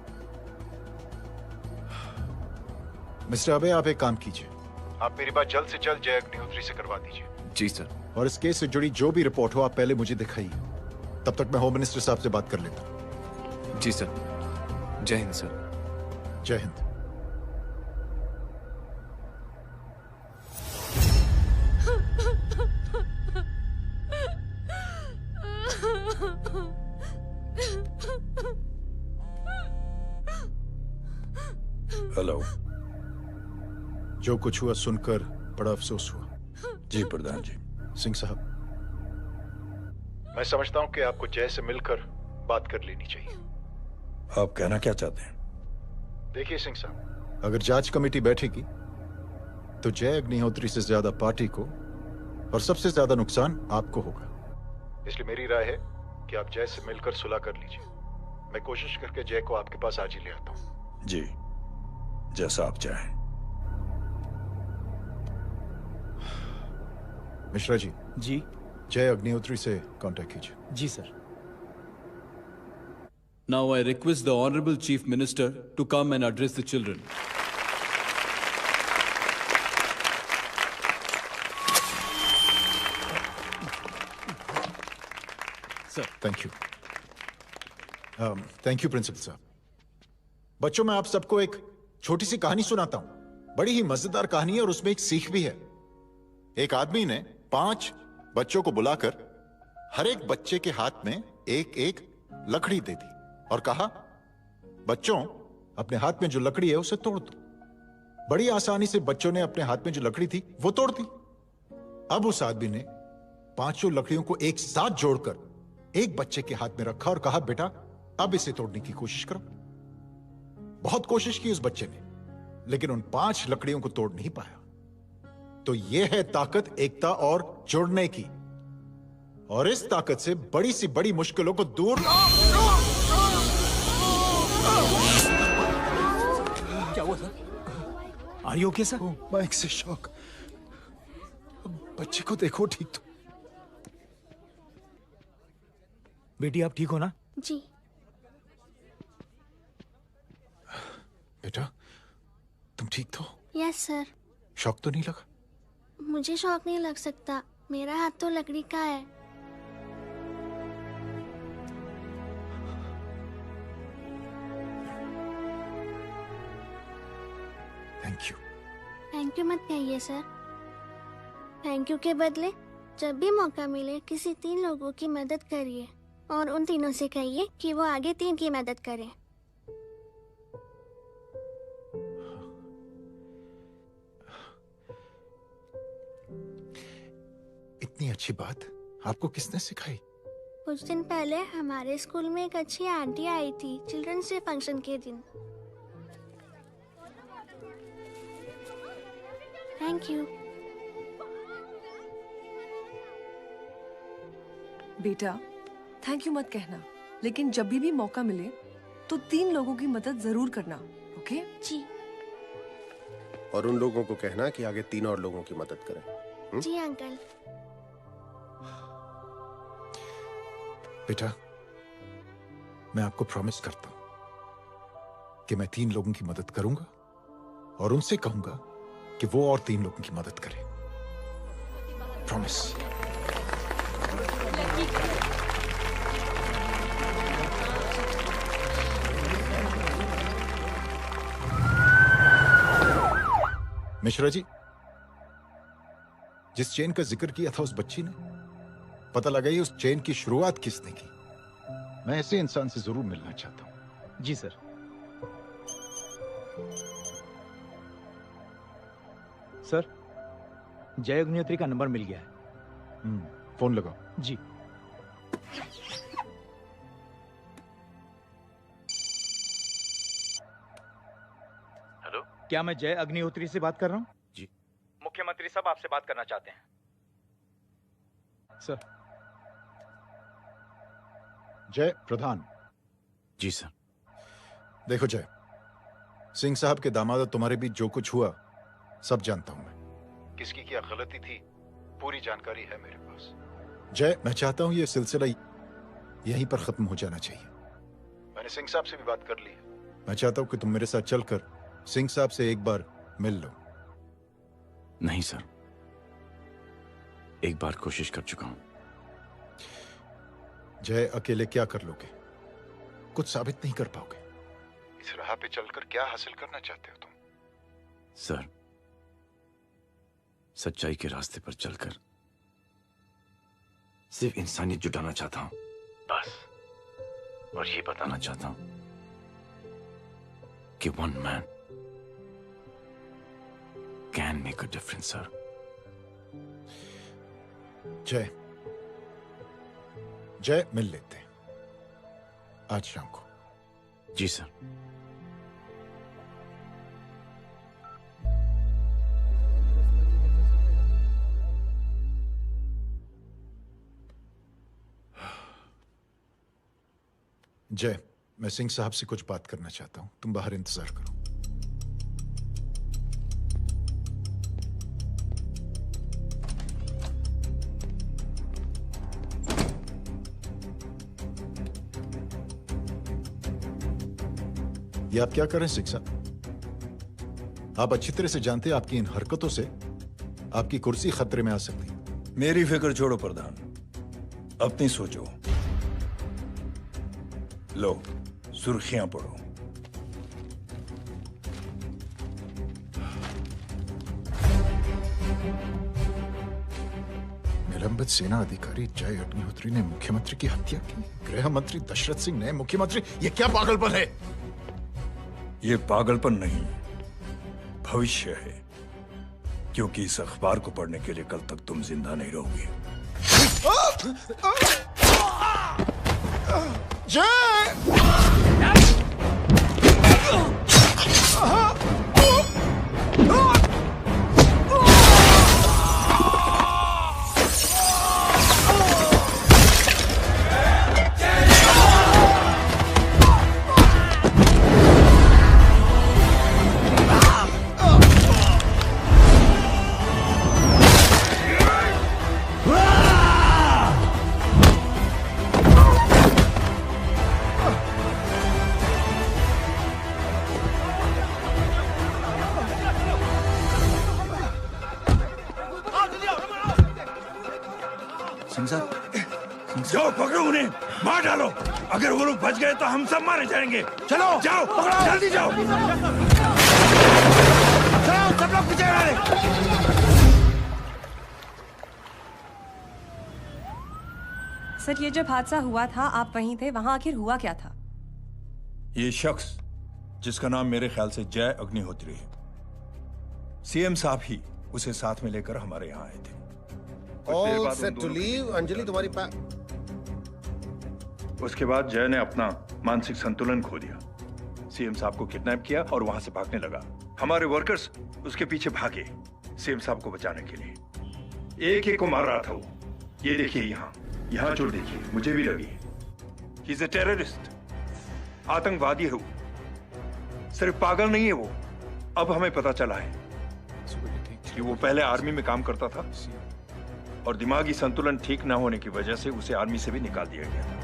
मिस्टर अबे, आप एक काम कीजिए, आप मेरी बात जल्द से जल्द जय अग्निहोत्री से करवा दीजिए। जी सर। और इस केस से जुड़ी जो भी रिपोर्ट हो, आप पहले मुझे दिखाइए, तब तक मैं होम मिनिस्टर साहब से बात कर लेता हूँ। जी सर। जय हिंद सर। जय हिंद। हेलो। जो कुछ हुआ सुनकर बड़ा अफसोस हुआ। जी प्रधान जी। सिंह साहब, मैं समझता हूं कि आपको जय से मिलकर बात कर लेनी चाहिए। आप कहना क्या चाहते हैं? देखिए सिंह साहब, अगर जांच कमेटी बैठेगी तो जय अग्निहोत्री से ज्यादा पार्टी को और सबसे ज्यादा नुकसान आपको होगा। इसलिए मेरी राय है कि आप जय से मिलकर सुलह कर लीजिए। मैं कोशिश करके जय को आपके पास आज ही ले आता हूं। जी, जैसा आप चाहें। मिश्रा जी। जी। जय अग्निहोत्री से कांटेक्ट कीजिए। जी sir. Now I request the Honorable Chief Minister to come and address the children. Sir, thank you. Thank you principal साहब। बच्चों, मैं आप सबको एक छोटी सी कहानी सुनाता हूं। बड़ी ही मजेदार कहानी है और उसमें एक सीख भी है। एक आदमी ने 5 बच्चों को बुलाकर हर एक बच्चे के हाथ में एक एक लकड़ी दे दी और कहा, बच्चों, अपने हाथ में जो लकड़ी है उसे तोड़ दो। बड़ी आसानी से बच्चों ने अपने हाथ में जो लकड़ी थी वो तोड़ दी। अब उस आदमी ने 5 लकड़ियों को एक साथ जोड़कर एक बच्चे के हाथ में रखा और कहा, बेटा, अब इसे तोड़ने की कोशिश करो। बहुत कोशिश की उस बच्चे ने, लेकिन उन 5 लकड़ियों को तोड़ नहीं पाया। तो यह है ताकत एकता और जुड़ने की। और इस ताकत से बड़ी सी बड़ी मुश्किलों को दूर। क्या हुआ sir? Are you okay sir? Mike से शॉक। बच्चे को देखो ठीक तो। बेटी, आप ठीक हो ना? जी। बेटा, तुम ठीक तो? Yes sir. शॉक तो नहीं लगा? मुझे शौक नहीं लग सकता, मेरा हाथ तो लकड़ी का है। Thank you. थैंक यू मत कहिए सर। थैंक यू के बदले जब भी मौका मिले किसी 3 लोगों की मदद करिए और उन तीनों से कहिए कि वो आगे 3 की मदद करें। इतनी अच्छी बात आपको किसने सिखाई? कुछ दिन पहले हमारे स्कूल में एक अच्छी आंटी आई थी चिल्ड्रंस डे फंक्शन के दिन। Thank you. बेटा, थैंक यू मत कहना, लेकिन जब भी मौका मिले तो 3 लोगों की मदद जरूर करना, ओके? जी। और उन लोगों को कहना कि आगे 3 और लोगों की मदद करें। जी अंकल। बेटा, मैं आपको प्रॉमिस करता हूं कि मैं 3 लोगों की मदद करूंगा और उनसे कहूंगा कि वो और 3 लोगों की मदद करें। प्रॉमिस। मिश्रा जी, जिस चेन का जिक्र किया था उस बच्ची ने, पता लगाइए उस चेन की शुरुआत किसने की। मैं ऐसे इंसान से जरूर मिलना चाहता हूं। जी सर। सर, जय अग्निहोत्री का नंबर मिल गया है। फोन लगाओ। जी। हेलो, क्या मैं जय अग्निहोत्री से बात कर रहा हूँ? जी। मुख्यमंत्री साहब आपसे बात करना चाहते हैं। सर। जय प्रधान। जी सर। देखो जय, सिंह साहब के दामाद तुम्हारे बीच जो कुछ हुआ सब जानता हूं मैं। किसकी क्या गलती थी पूरी जानकारी है मेरे पास। जय, मैं चाहता हूं ये सिलसिला यहीं पर खत्म हो जाना चाहिए। मैंने सिंह साहब से भी बात कर ली है। मैं चाहता हूं कि तुम मेरे साथ चलकर सिंह साहब से एक बार मिल लो। नहीं सर, एक बार कोशिश कर चुका हूं। जय, अकेले क्या कर लोगे? कुछ साबित नहीं कर पाओगे। इस राह पे चलकर क्या हासिल करना चाहते हो तुम? सर, सच्चाई के रास्ते पर चलकर सिर्फ इंसानियत जुटाना चाहता हूं, बस। और ये बताना चाहता हूं कि one man can make a difference sir. जय, जय, मिल लेते हैं आज शाम को। जी सर। जय, मैं सिंह साहब से कुछ बात करना चाहता हूं, तुम बाहर इंतजार करो। ये आप क्या कर रहे हैं सिंह साहब? आप अच्छी तरह से जानते हैं आपकी इन हरकतों से आपकी कुर्सी खतरे में आ सकती है। मेरी फिक्र छोड़ो प्रधान, अपनी सोचो। लो, सुर्खियां पढ़ो। निलंबित सेना अधिकारी जय अग्निहोत्री ने मुख्यमंत्री की हत्या की। गृह मंत्री दशरथ सिंह ने मुख्यमंत्री, ये क्या पागलपन है? ये पागलपन नहीं, भविष्य है, क्योंकि इस अखबार को पढ़ने के लिए कल तक तुम जिंदा नहीं रहोगे। जाओ पकड़ो उन्हें, मार डालो। अगर वो लोग बच गए तो हम सब मारे जाएंगे। चलो जाओ, जल्दी जाओ। चलो सब लोग पीछे वाले। सर, ये जब हादसा हुआ था आप वहीं थे, वहां आखिर हुआ क्या था? ये शख्स जिसका नाम मेरे ख्याल से जय अग्निहोत्री है, सीएम साहब ही उसे साथ में लेकर हमारे यहाँ आए थे। All set to leave, Anjali तुम्हारी उसके बाद जय ने अपना मानसिक संतुलन खो दिया, सीएम साहब को किडनैप किया और वहां से भागने लगा। हमारे वर्कर्स उसके पीछे भागे सीएम साहब को बचाने के लिए। एक एक को मार रहा था वो। ये देखिए यहाँ चोट देखिए, मुझे भी लगी। ही इज अ टेररिस्ट, आतंकवादी है वो, सिर्फ पागल नहीं है वो। अब हमें पता चला है कि वो पहले आर्मी में काम करता था और दिमागी संतुलन ठीक न होने की वजह से उसे आर्मी से भी निकाल दिया गया।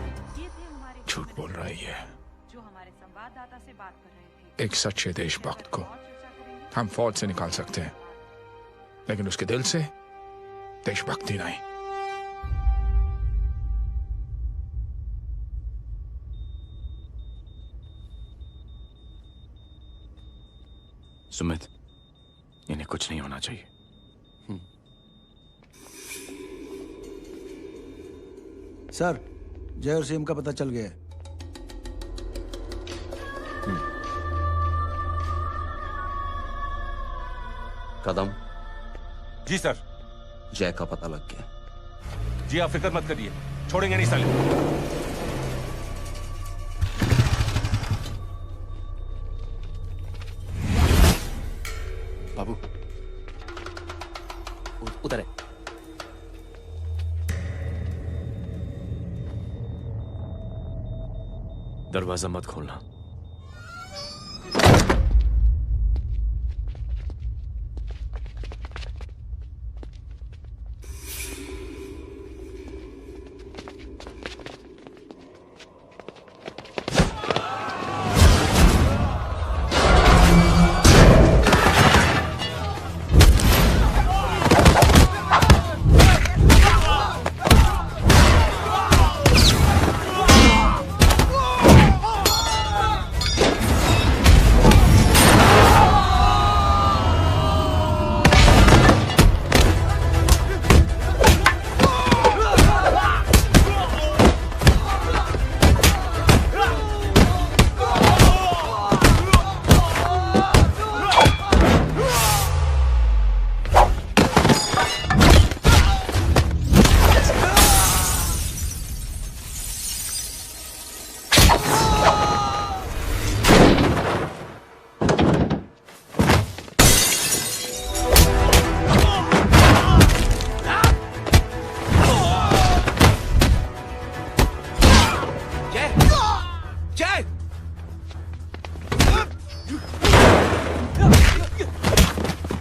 झूठ बोल रही है। जो हमारे संवाददाता से बात कर रहे थे। एक सच्चे देशभक्त को हम फौज से निकाल सकते हैं, लेकिन उसके दिल से देशभक्ति नहीं। सुमित, इन्हें कुछ नहीं होना चाहिए। सर, जय और सीएम का पता चल गया है। कदम। जी सर। जय का पता लग गया। जी आप फिक्र मत करिए, छोड़ेंगे नहीं साले। बाबू उधर है। दरवाजा मत खोलना।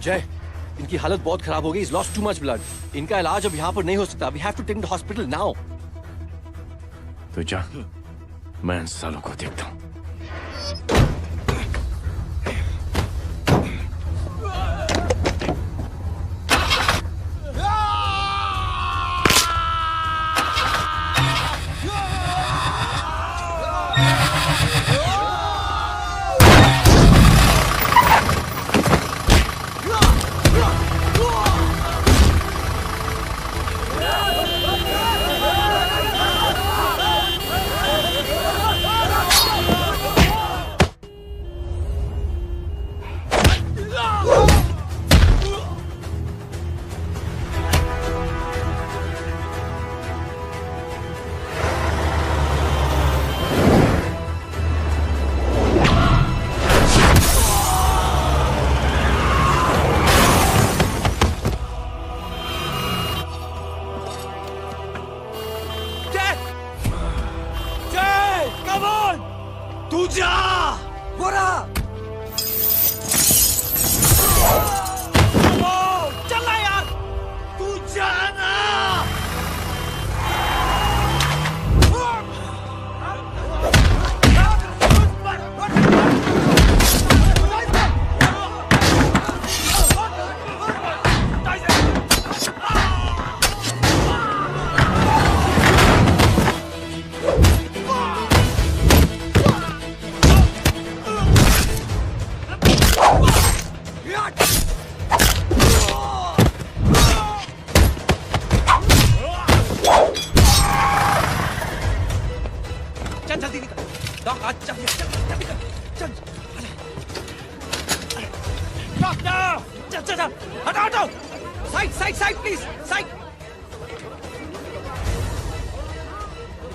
जय, इनकी हालत बहुत खराब हो गई। He's lost too much blood. इनका इलाज अब यहाँ पर नहीं हो सकता। We have to take him to hospital now. तो जा, मैं इन सालों को देखता हूँ।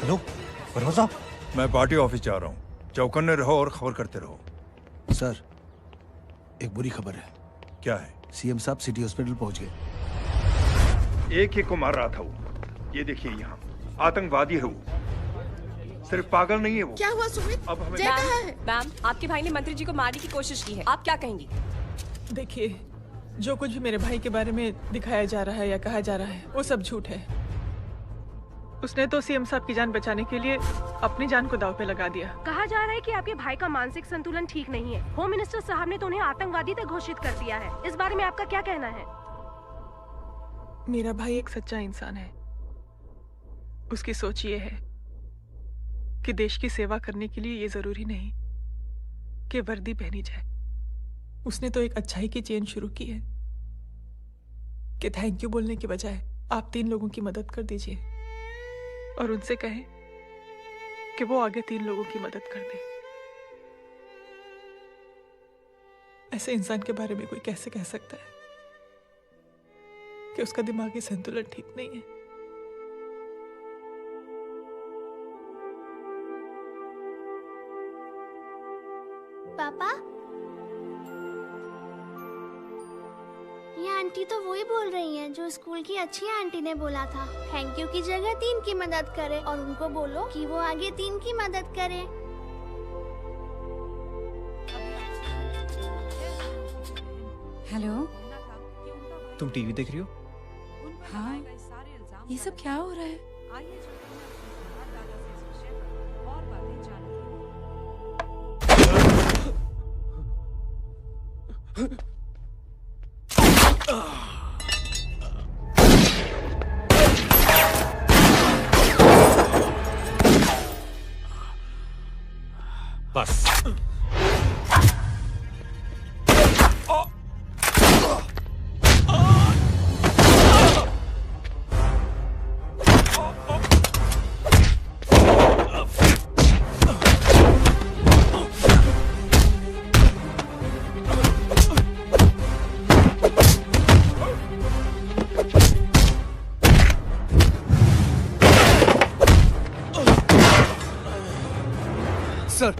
हेलो वर्मा साहब, मैं पार्टी ऑफिस जा रहा हूँ। चौकन्ने रहो और खबर करते रहो। सर, एक बुरी खबर है। क्या है? सीएम साहब सिटी हॉस्पिटल पहुंच गए। एक को मार रहा था वो। ये देखिए यहाँ आतंकवादी है वो। सिर्फ पागल नहीं है वो। क्या हुआ सुमित? अब हमें मैम, आपके भाई ने मंत्री जी को मारने की कोशिश की है। आप क्या कहेंगी? देखिए, जो कुछ भी मेरे भाई के बारे में दिखाया जा रहा है या कहा जा रहा है वो सब झूठ है। उसने तो सीएम साहब की जान बचाने के लिए अपनी जान को दांव पे लगा दिया। कहा जा रहा है कि आपके भाई का मानसिक संतुलन ठीक नहीं है। होम मिनिस्टर साहब ने तो उन्हें आतंकवादी तक घोषित कर दिया है। इस बारे में आपका क्या कहना है? मेरा भाई एक सच्चा इंसान है। उसकी सोच ये है कि देश की सेवा करने के लिए ये जरूरी नहीं कि वर्दी पहनी जाए। उसने तो एक अच्छाई की चेन शुरू की है कि थैंक यू बोलने के बजाय आप 3 लोगों की मदद कर दीजिए। और उनसे कहें कि वो आगे 3 लोगों की मदद कर दे। ऐसे इंसान के बारे में कोई कैसे कह सकता है कि उसका दिमागी संतुलन ठीक नहीं है? पापा, ये आंटी तो वही बोल रही हैं जो स्कूल की अच्छी आंटी ने बोला था, थैंक यू की जगह 3 की मदद करे, और उनको बोलो कि वो आगे 3 की मदद करे। हेलो, तुम टीवी देख रही हो? हाँ, ये सब क्या हो रहा है? बस सर,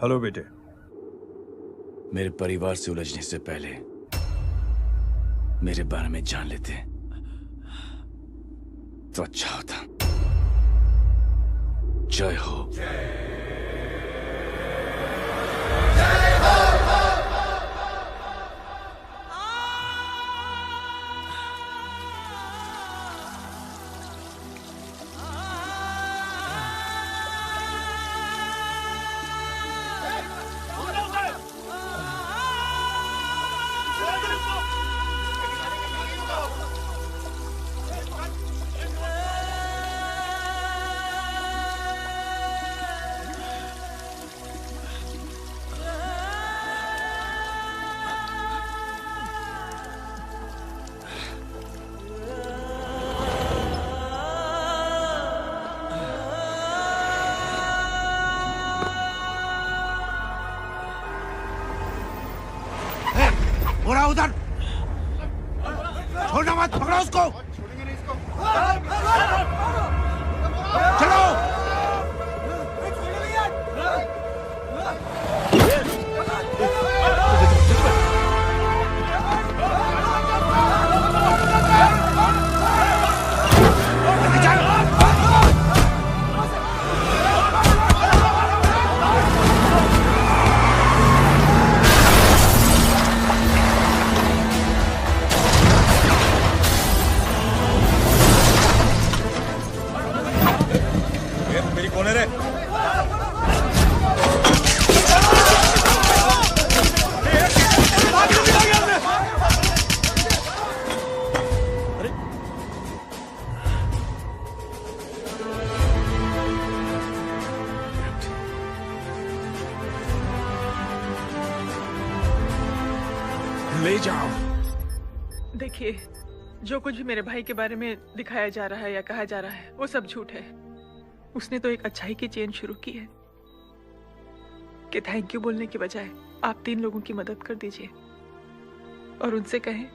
हेलो बेटे। मेरे परिवार से उलझने से पहले मेरे बारे में जान लेते तो अच्छा होता। जय हो। बोला उधर, छोड़ना मत, पकड़ो उसको। चलो। ले जाओ। देखिए, जो कुछ भी मेरे भाई के बारे में दिखाया जा रहा है या कहा जा रहा है वो सब झूठ है। उसने तो एक अच्छाई की चेन शुरू की है कि थैंक यू बोलने के बजाय आप 3 लोगों की मदद कर दीजिए और उनसे कहें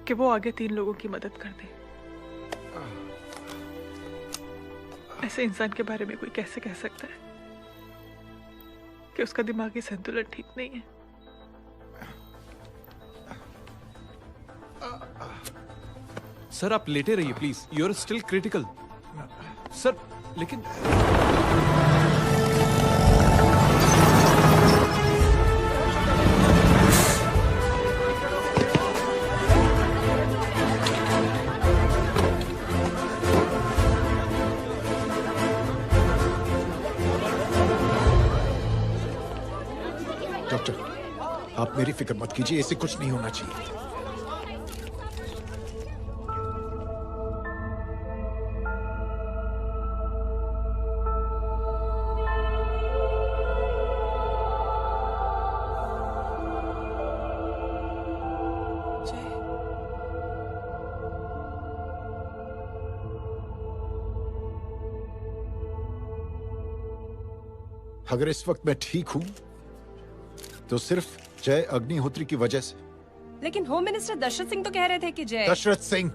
कि वो आगे 3 लोगों की मदद कर दे। ऐसे इंसान के बारे में कोई कैसे कह सकता है कि उसका दिमागी संतुलन ठीक नहीं है? सर आप लेटे रहिए please, you are still critical. Sir लेकिन डॉक्टर, आप मेरी फिक्र मत कीजिए, ऐसे कुछ नहीं होना चाहिए। अगर इस वक्त मैं ठीक हूं तो सिर्फ जय अग्निहोत्री की वजह से। लेकिन होम मिनिस्टर दशरथ सिंह तो कह रहे थे कि जय। दशरथ सिंह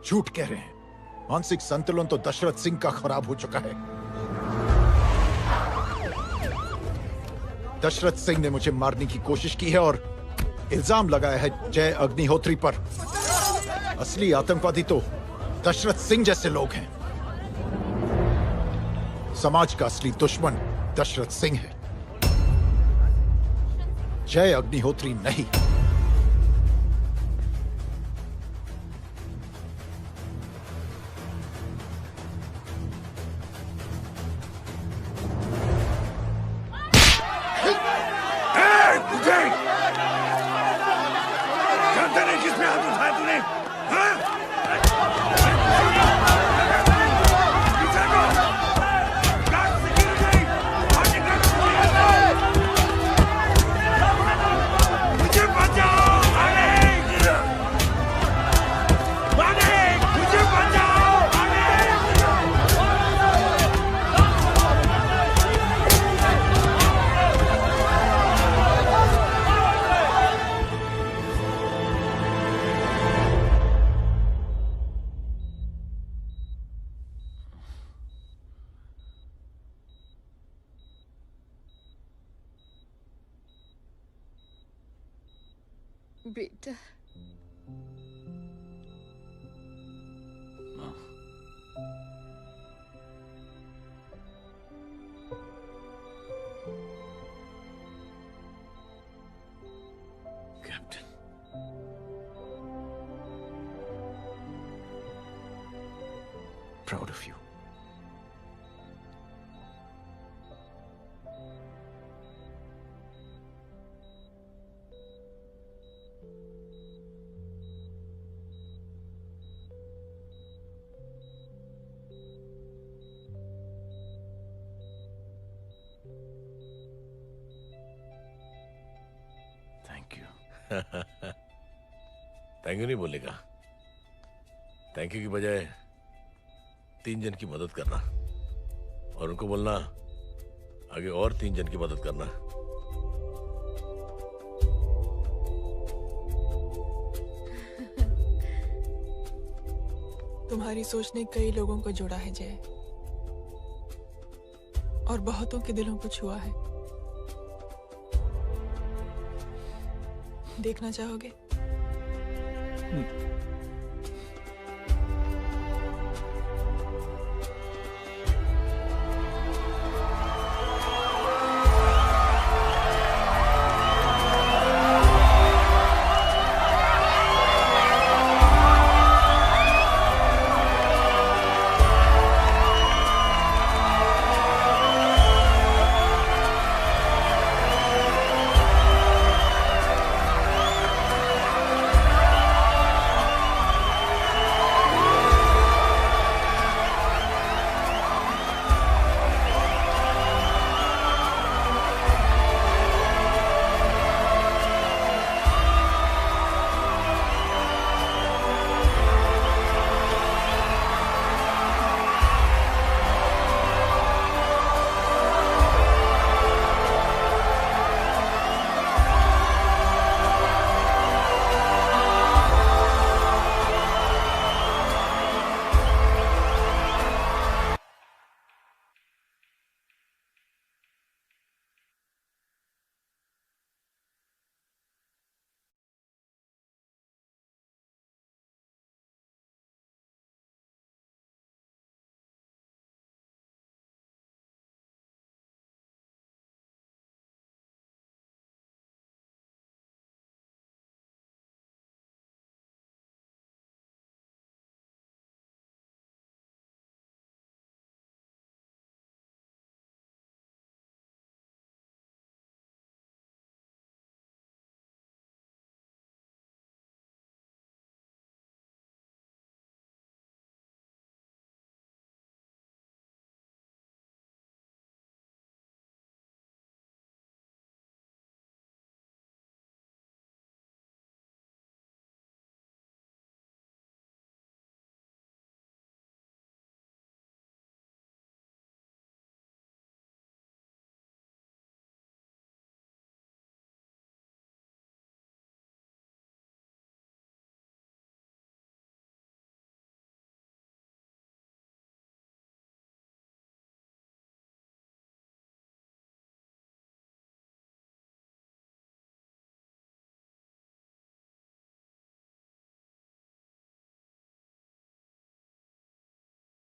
झूठ कह रहे हैं। मानसिक संतुलन तो दशरथ सिंह का खराब हो चुका है। दशरथ सिंह ने मुझे मारने की कोशिश की है और इल्जाम लगाया है जय अग्निहोत्री पर। असली आतंकवादी तो दशरथ सिंह जैसे लोग हैं। समाज का असली दुश्मन दशरथ सिंह है, जय अग्निहोत्री नहीं। जानते नहीं किस पे हाथ उठाया तूने? हाँ? बेटा captain, proud of you. Thank you. Thank you नहीं बोलेगा, थैंक यू की बजाय 3 जन की मदद करना और उनको बोलना आगे और 3 जन की मदद करना। तुम्हारी सोच ने कई लोगों को जोड़ा है जय, और बहुतों के दिलों को छुआ है। देखना चाहोगे?